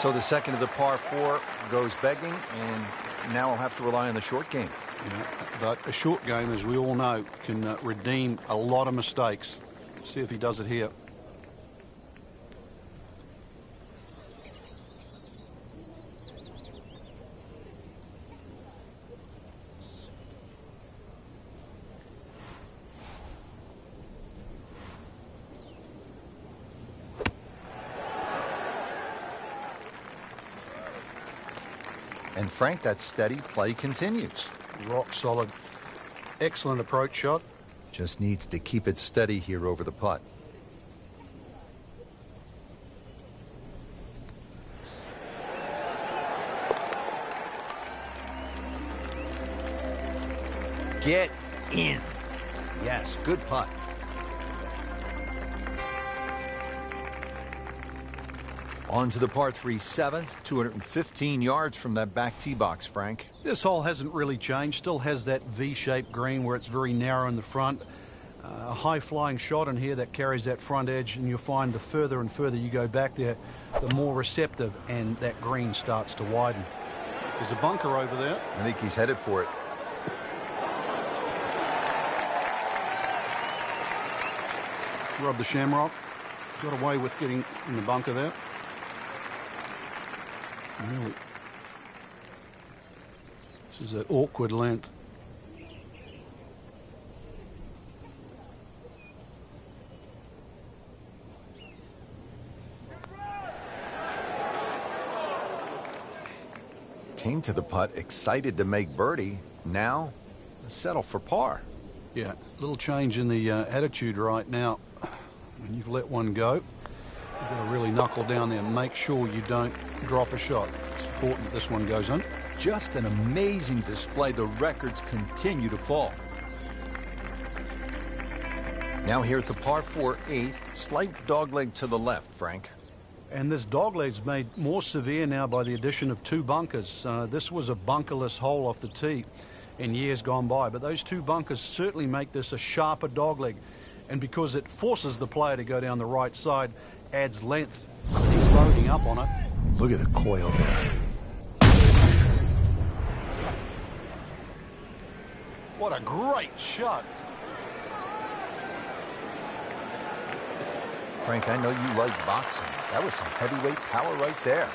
So the second of the par 4 goes begging, and now I'll have to rely on the short game. Yeah, but a short game, as we all know, can redeem a lot of mistakes. Let's see if he does it here. And Frank, that steady play continues. Rock solid. Excellent approach shot. Just needs to keep it steady here over the putt. Get in. Yes, good putt. On to the par 3 7th, 215 yards from that back tee box, Frank. This hole hasn't really changed. Still has that V-shaped green where it's very narrow in the front. A high-flying shot in here that carries that front edge, and you'll find the further and further you go back there, the more receptive, and that green starts to widen. There's a bunker over there. I think he's headed for it. Rob the Shamrock got away with getting in the bunker there. Really. This is that awkward length. Came to the putt excited to make birdie. Now settle for par. Yeah, little change in the attitude right now. When you've let one go, you've got to really knuckle down there and make sure you don't drop a shot. It's important that this one goes in. Just an amazing display. The records continue to fall. Now here at the par 4 8th, slight dogleg to the left, Frank. And this dogleg's made more severe now by the addition of 2 bunkers. This was a bunkerless hole off the tee in years gone by, but those 2 bunkers certainly make this a sharper dogleg. And because it forces the player to go down the right side, adds length. He's loading up on it. Look at the coil there. What a great shot. Frank, I know you like boxing. That was some heavyweight power right there.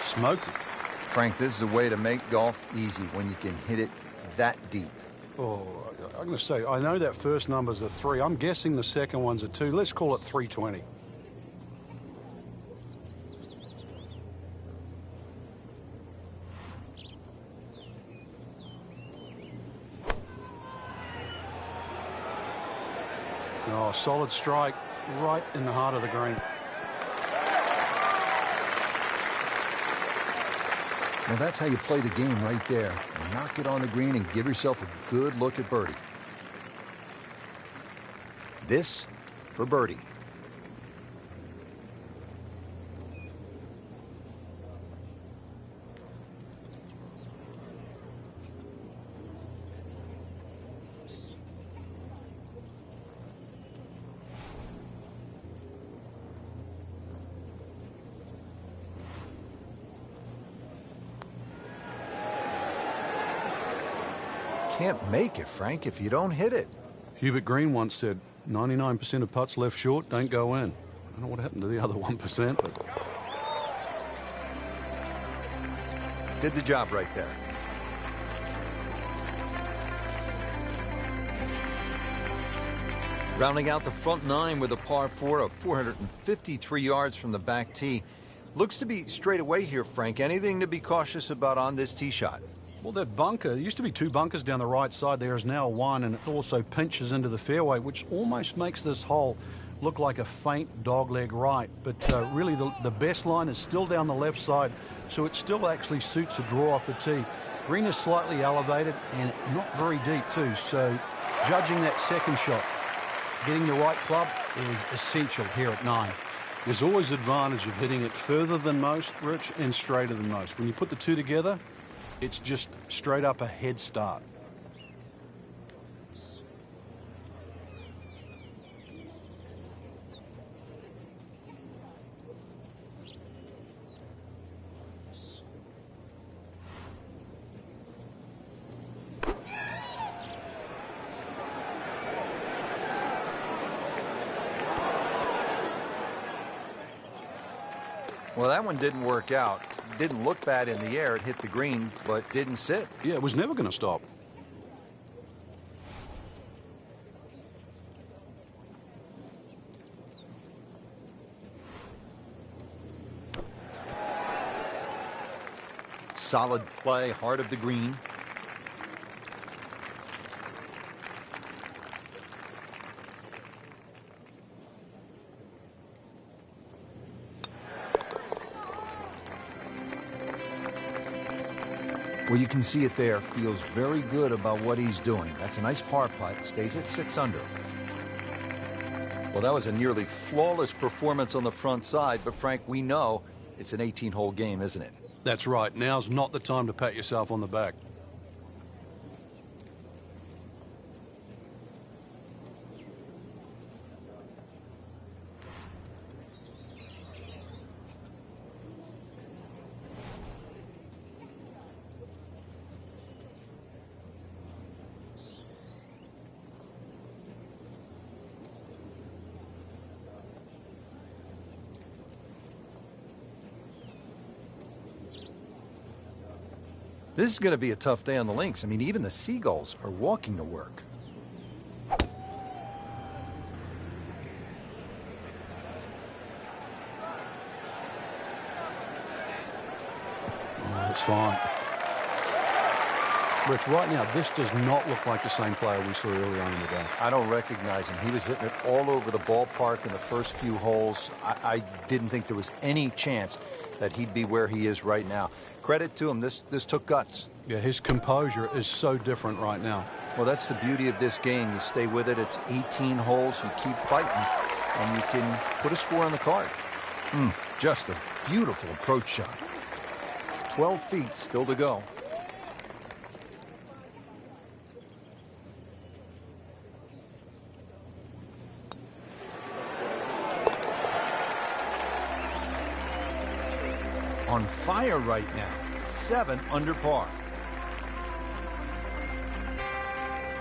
Smoked it. Frank, this is a way to make golf easy when you can hit it that deep. Oh, I'm going to say, I know that first number's a 3. I'm guessing the second one's a 2. Let's call it 320. Oh, solid strike right in the heart of the green. Well, that's how you play the game right there. Knock it on the green and give yourself a good look at birdie. This for birdie. Can't make it, Frank, if you don't hit it. Hubert Green once said, 99% of putts left short don't go in. I don't know what happened to the other 1%, but... Did the job right there. Rounding out the front 9 with a par 4 of 453 yards from the back tee. Looks to be straight away here, Frank. Anything to be cautious about on this tee shot? Well, that bunker, there used to be 2 bunkers down the right side. There is now 1, and it also pinches into the fairway, which almost makes this hole look like a faint dogleg right. But really, the best line is still down the left side, so it still actually suits a draw off the tee. Green is slightly elevated and not very deep, too. So judging that second shot, getting the right club is essential here at 9. There's always advantage of hitting it further than most, Rich, and straighter than most. When you put the 2 together, it's just straight up a head start. Well, that one didn't work out. Didn't look bad in the air. It hit the green, but didn't sit. Yeah, it was never going to stop. Solid play, heart of the green. Well, you can see it there. Feels very good about what he's doing. That's a nice par putt. Stays at 6 under. Well, that was a nearly flawless performance on the front side. But, Frank, we know it's an 18-hole game, isn't it? That's right. Now's not the time to pat yourself on the back. This is going to be a tough day on the links. I mean, even the seagulls are walking to work. Oh, that's fine. Rich, right now, this does not look like the same player we saw earlier on in the day. I don't recognize him. He was hitting it all over the ballpark in the first few holes. I didn't think there was any chance that he'd be where he is right now. Credit to him. This took guts. Yeah, his composure is so different right now. Well, that's the beauty of this game. You stay with it. It's 18 holes. You keep fighting, and you can put a score on the card. Just a beautiful approach shot. 12 feet still to go. On fire right now. 7 under par.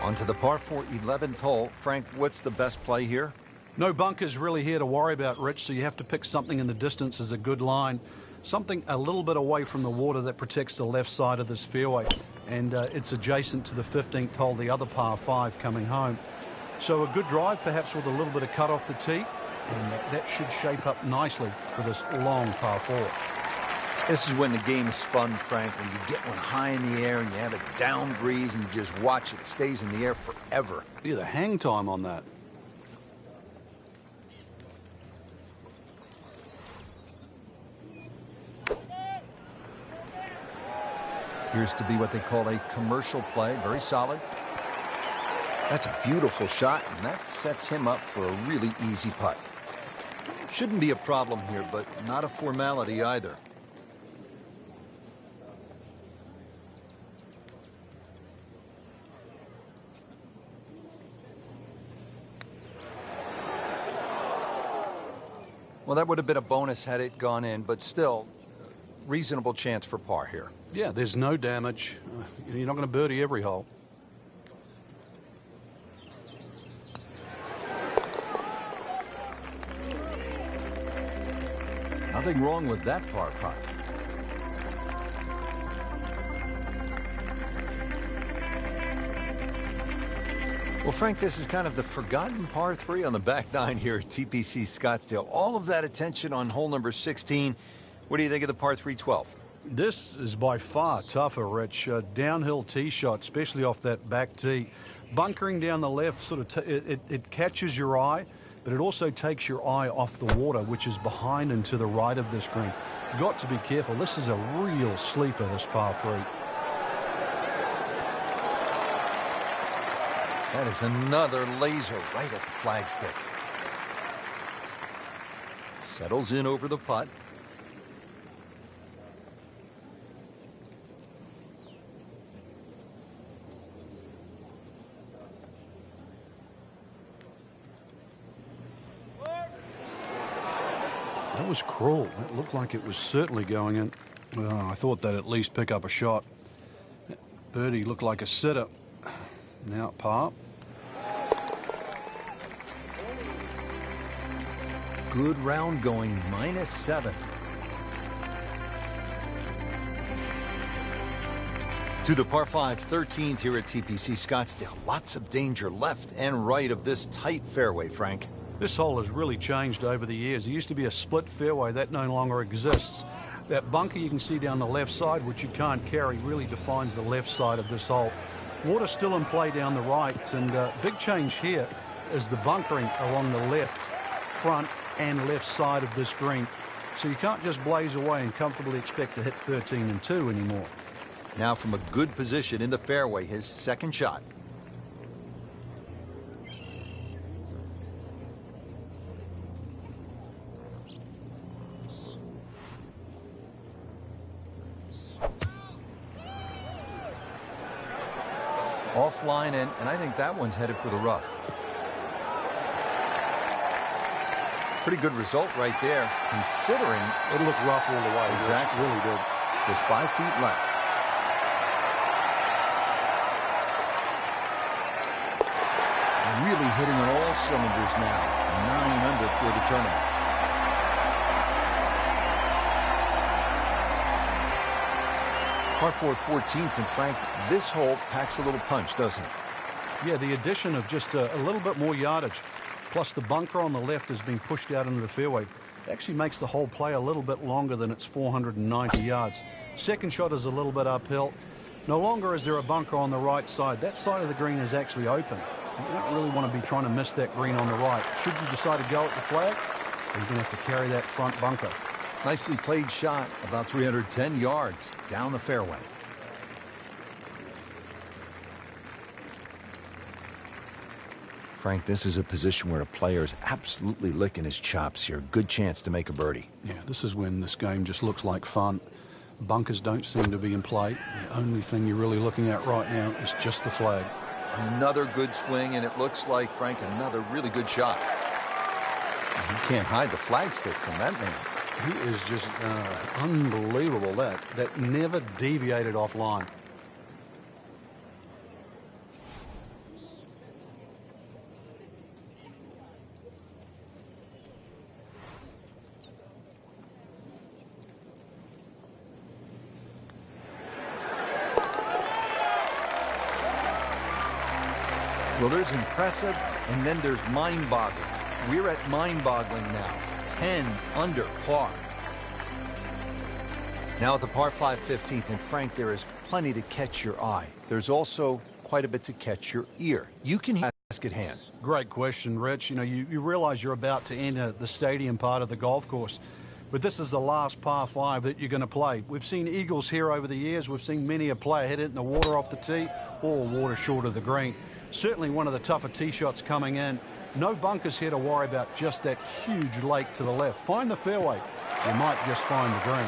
On to the par 4 11th hole. Frank, what's the best play here? No bunkers really here to worry about, Rich, so you have to pick something in the distance as a good line. Something a little bit away from the water that protects the left side of this fairway. And it's adjacent to the 15th hole, the other par 5 coming home. So a good drive, perhaps with a little bit of cut off the tee. And that should shape up nicely for this long par 4. This is when the game is fun, Frank, when you get one high in the air and you have a down breeze and you just watch it. Stays in the air forever. Yeah, the hang time on that. Appears to be what they call a commercial play. Very solid. That's a beautiful shot, and that sets him up for a really easy putt. Shouldn't be a problem here, but not a formality either. Well, that would have been a bonus had it gone in, but still, reasonable chance for par here. Yeah, there's no damage. You're not going to birdie every hole. Nothing wrong with that par putt. Well, Frank, this is kind of the forgotten par 3 on the back 9 here at TPC Scottsdale. All of that attention on hole number 16. What do you think of the par 3 12? This is by far tougher, Rich. Downhill tee shot, especially off that back tee. Bunkering down the left, sort of it catches your eye, but it also takes your eye off the water, which is behind and to the right of this green. You've got to be careful. This is a real sleeper, this par 3. That is another laser right at the flagstick. Settles in over the putt. That was cruel. It looked like it was certainly going in. Well, I thought they'd at least pick up a shot. Birdie looked like a sitter. Now at par. Good round going, -7. To the par 5 13th here at TPC Scottsdale. Lots of danger left and right of this tight fairway, Frank. This hole has really changed over the years. There used to be a split fairway. That no longer exists. That bunker you can see down the left side, which you can't carry, really defines the left side of this hole. Water's still in play down the right, and big change here is the bunkering along the left, front and left side of this green. So you can't just blaze away and comfortably expect to hit 13 and 2 anymore. Now from a good position in the fairway, his second shot. Offline, and I think that one's headed for the rough. Pretty good result right there, considering It looked rough all the way. Exactly. It really did. just 5 feet left. Really hitting on all cylinders now. 9 under for the tournament. Par 4 14th, and Frank, this hole packs a little punch, doesn't it? Yeah, the addition of just a little bit more yardage, plus the bunker on the left has been pushed out into the fairway, actually makes the whole play a little bit longer than its 490 yards. Second shot is a little bit uphill. No longer is there a bunker on the right side. That side of the green is actually open. You don't really want to be trying to miss that green on the right. Should you decide to go at the flag, you're going to have to carry that front bunker. Nicely played shot, about 310 yards down the fairway. Frank, this is a position where a player is absolutely licking his chops here. Good chance to make a birdie. Yeah, this is when this game just looks like fun. Bunkers don't seem to be in play. The only thing you're really looking at right now is just the flag. Another good swing, and it looks like, Frank, another really good shot. You can't hide the flagstick from that man. He is just unbelievable. That never deviated offline. Well, there's impressive, and then there's mind-boggling. We're at mind-boggling now. 10 under par. Now at the par 5 15th, and Frank, there is plenty to catch your eye. There's also quite a bit to catch your ear. You can hear task at hand. Great question, Rich. You know, you realize you're about to enter the stadium part of the golf course, but this is the last par 5 that you're going to play. We've seen eagles here over the years. We've seen many a player hit it in the water off the tee or water short of the green. Certainly one of the tougher tee shots coming in. No bunkers here to worry about, just that huge lake to the left. Find the fairway. You might just find the green.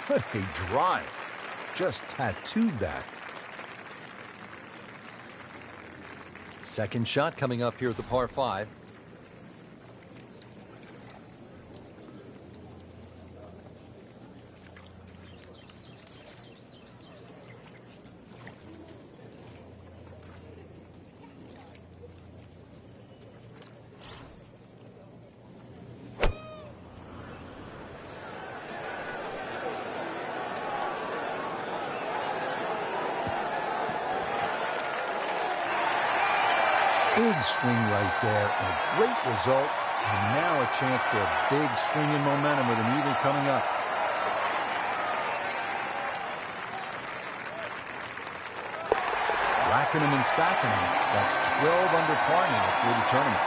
What a drive. Just tattooed that. Second shot coming up here at the par 5. Big swing right there, and a great result. And now a chance for a big swing in momentum with an eagle coming up. Racking them and stacking them. That's 12 under par now for the tournament.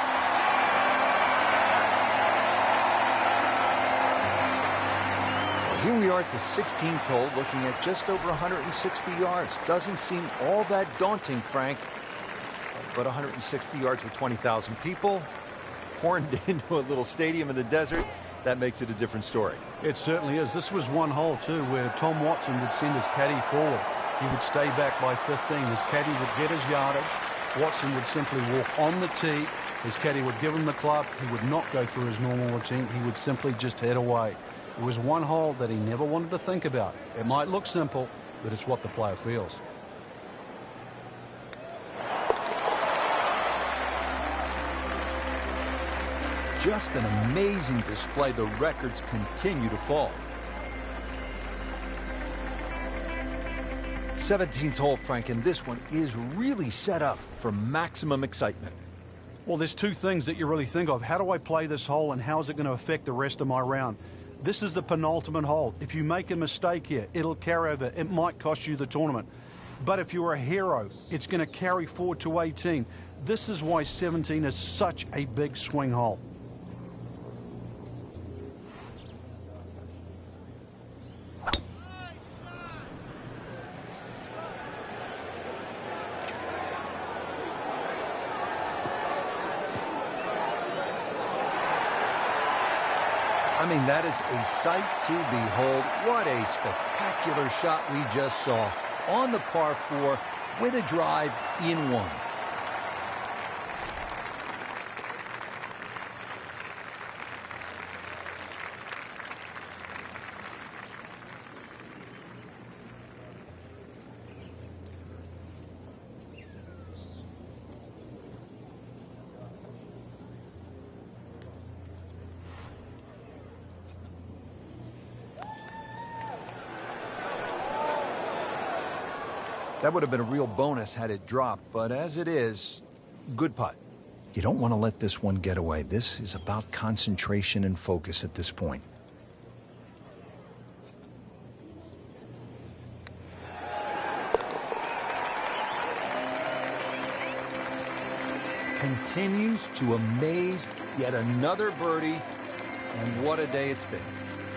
Well, here we are at the 16th hole, looking at just over 160 yards. Doesn't seem all that daunting, Frank. But 160 yards with 20,000 people, horned into a little stadium in the desert, that makes it a different story. It certainly is. This was one hole, too, where Tom Watson would send his caddy forward. He would stay back by 15. His caddy would get his yardage. Watson would simply walk on the tee. His caddy would give him the club. He would not go through his normal routine. He would simply just head away. It was one hole that he never wanted to think about. It might look simple, but it's what the player feels. Just an amazing display. The records continue to fall. 17th hole, Frank, and this one is really set up for maximum excitement. Well, there's two things that you really think of. How do I play this hole, and how is it going to affect the rest of my round? This is the penultimate hole. If you make a mistake here, it'll carry over. It might cost you the tournament. But if you're a hero, it's going to carry forward to 18. This is why 17 is such a big swing hole. I mean, that is a sight to behold. What a spectacular shot we just saw on the par 4 with a drive in one. That would have been a real bonus had it dropped, but as it is, good putt. You don't want to let this one get away. This is about concentration and focus at this point. Continues to amaze. Yet another birdie, and what a day it's been.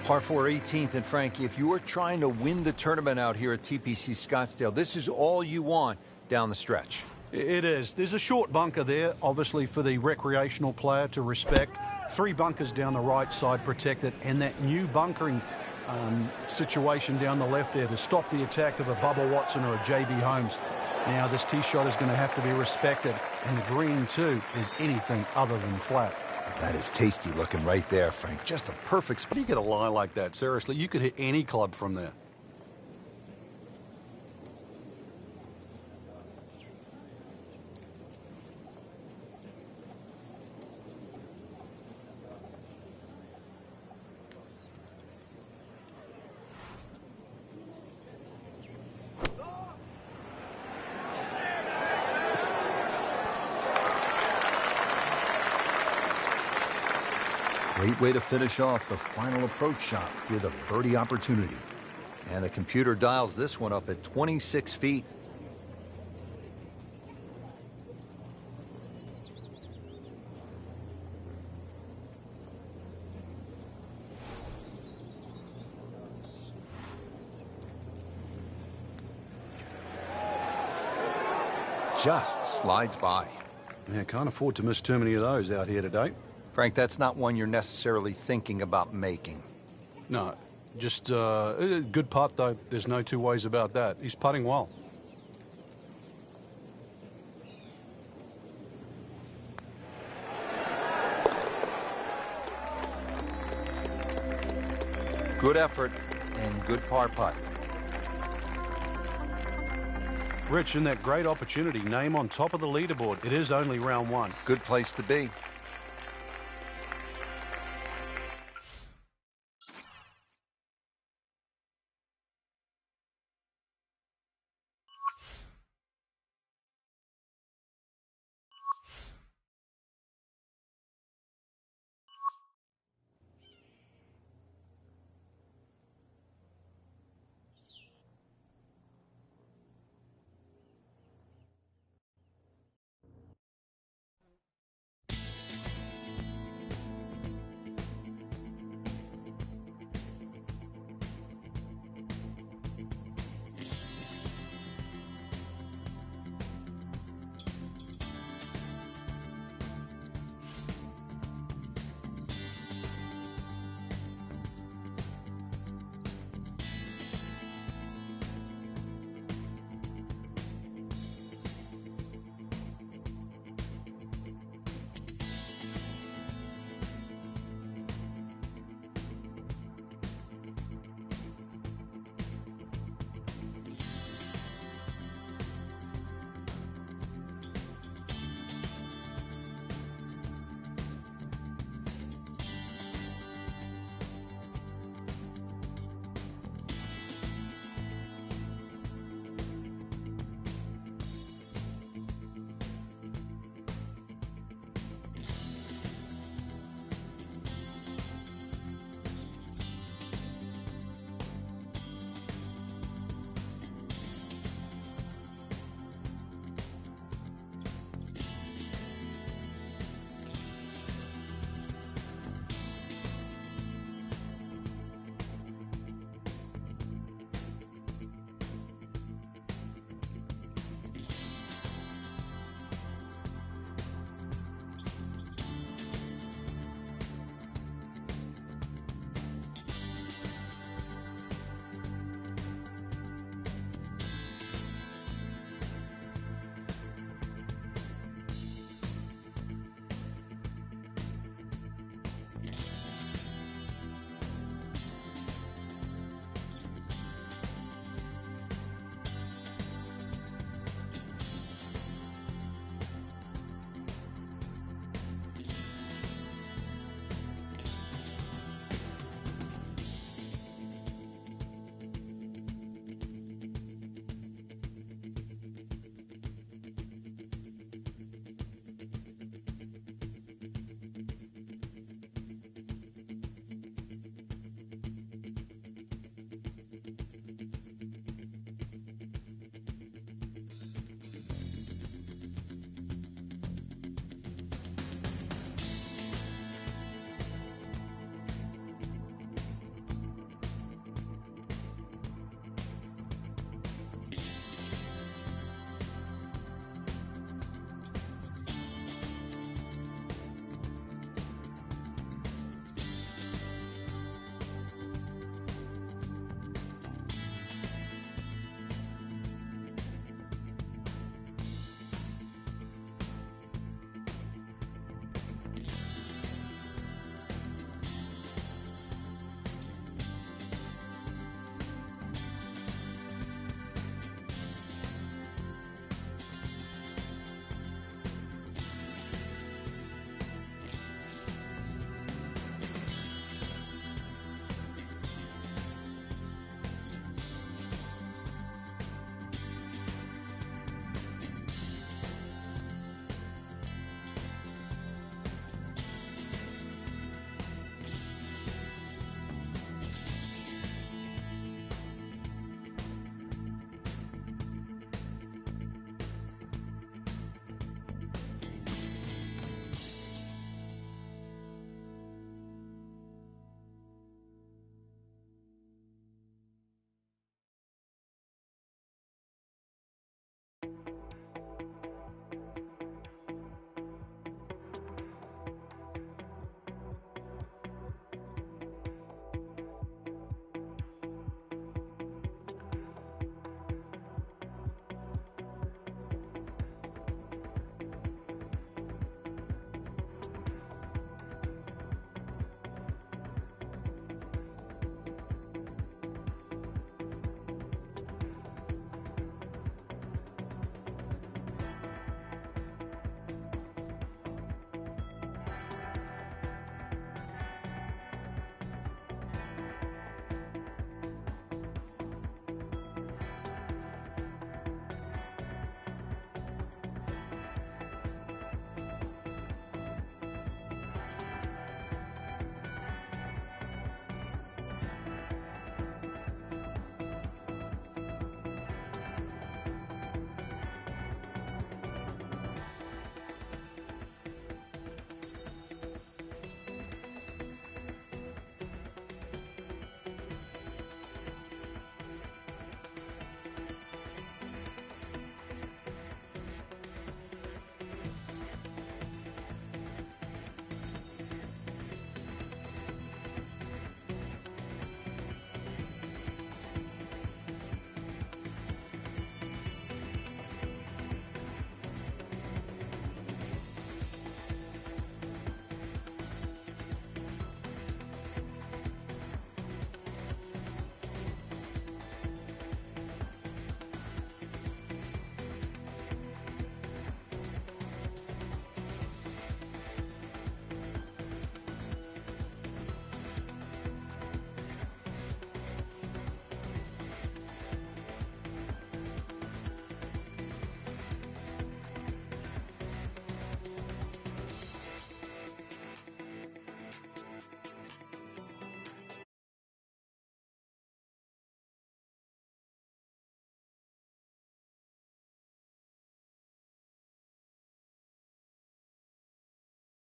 Par 4 18th, and Frankie, if you are trying to win the tournament out here at TPC Scottsdale, this is all you want down the stretch. It is. There's a short bunker there, obviously, for the recreational player to respect. 3 bunkers down the right side protected, and that new bunkering situation down the left there to stop the attack of a Bubba Watson or a JB Holmes. Now this tee shot is going to have to be respected, and the green, too, is anything other than flat. That is tasty looking right there, Frank. Just a perfect spot. How do you get a lie like that? Seriously, you could hit any club from there. Great way to finish off the final approach shot with a birdie opportunity. And the computer dials this one up at 26 feet. Just slides by. Yeah, can't afford to miss too many of those out here today. Frank, that's not one you're necessarily thinking about making. No, just a good putt, though. There's no two ways about that. He's putting well. Good effort and good par putt. Rich, in that great opportunity, name on top of the leaderboard. It is only round 1. Good place to be.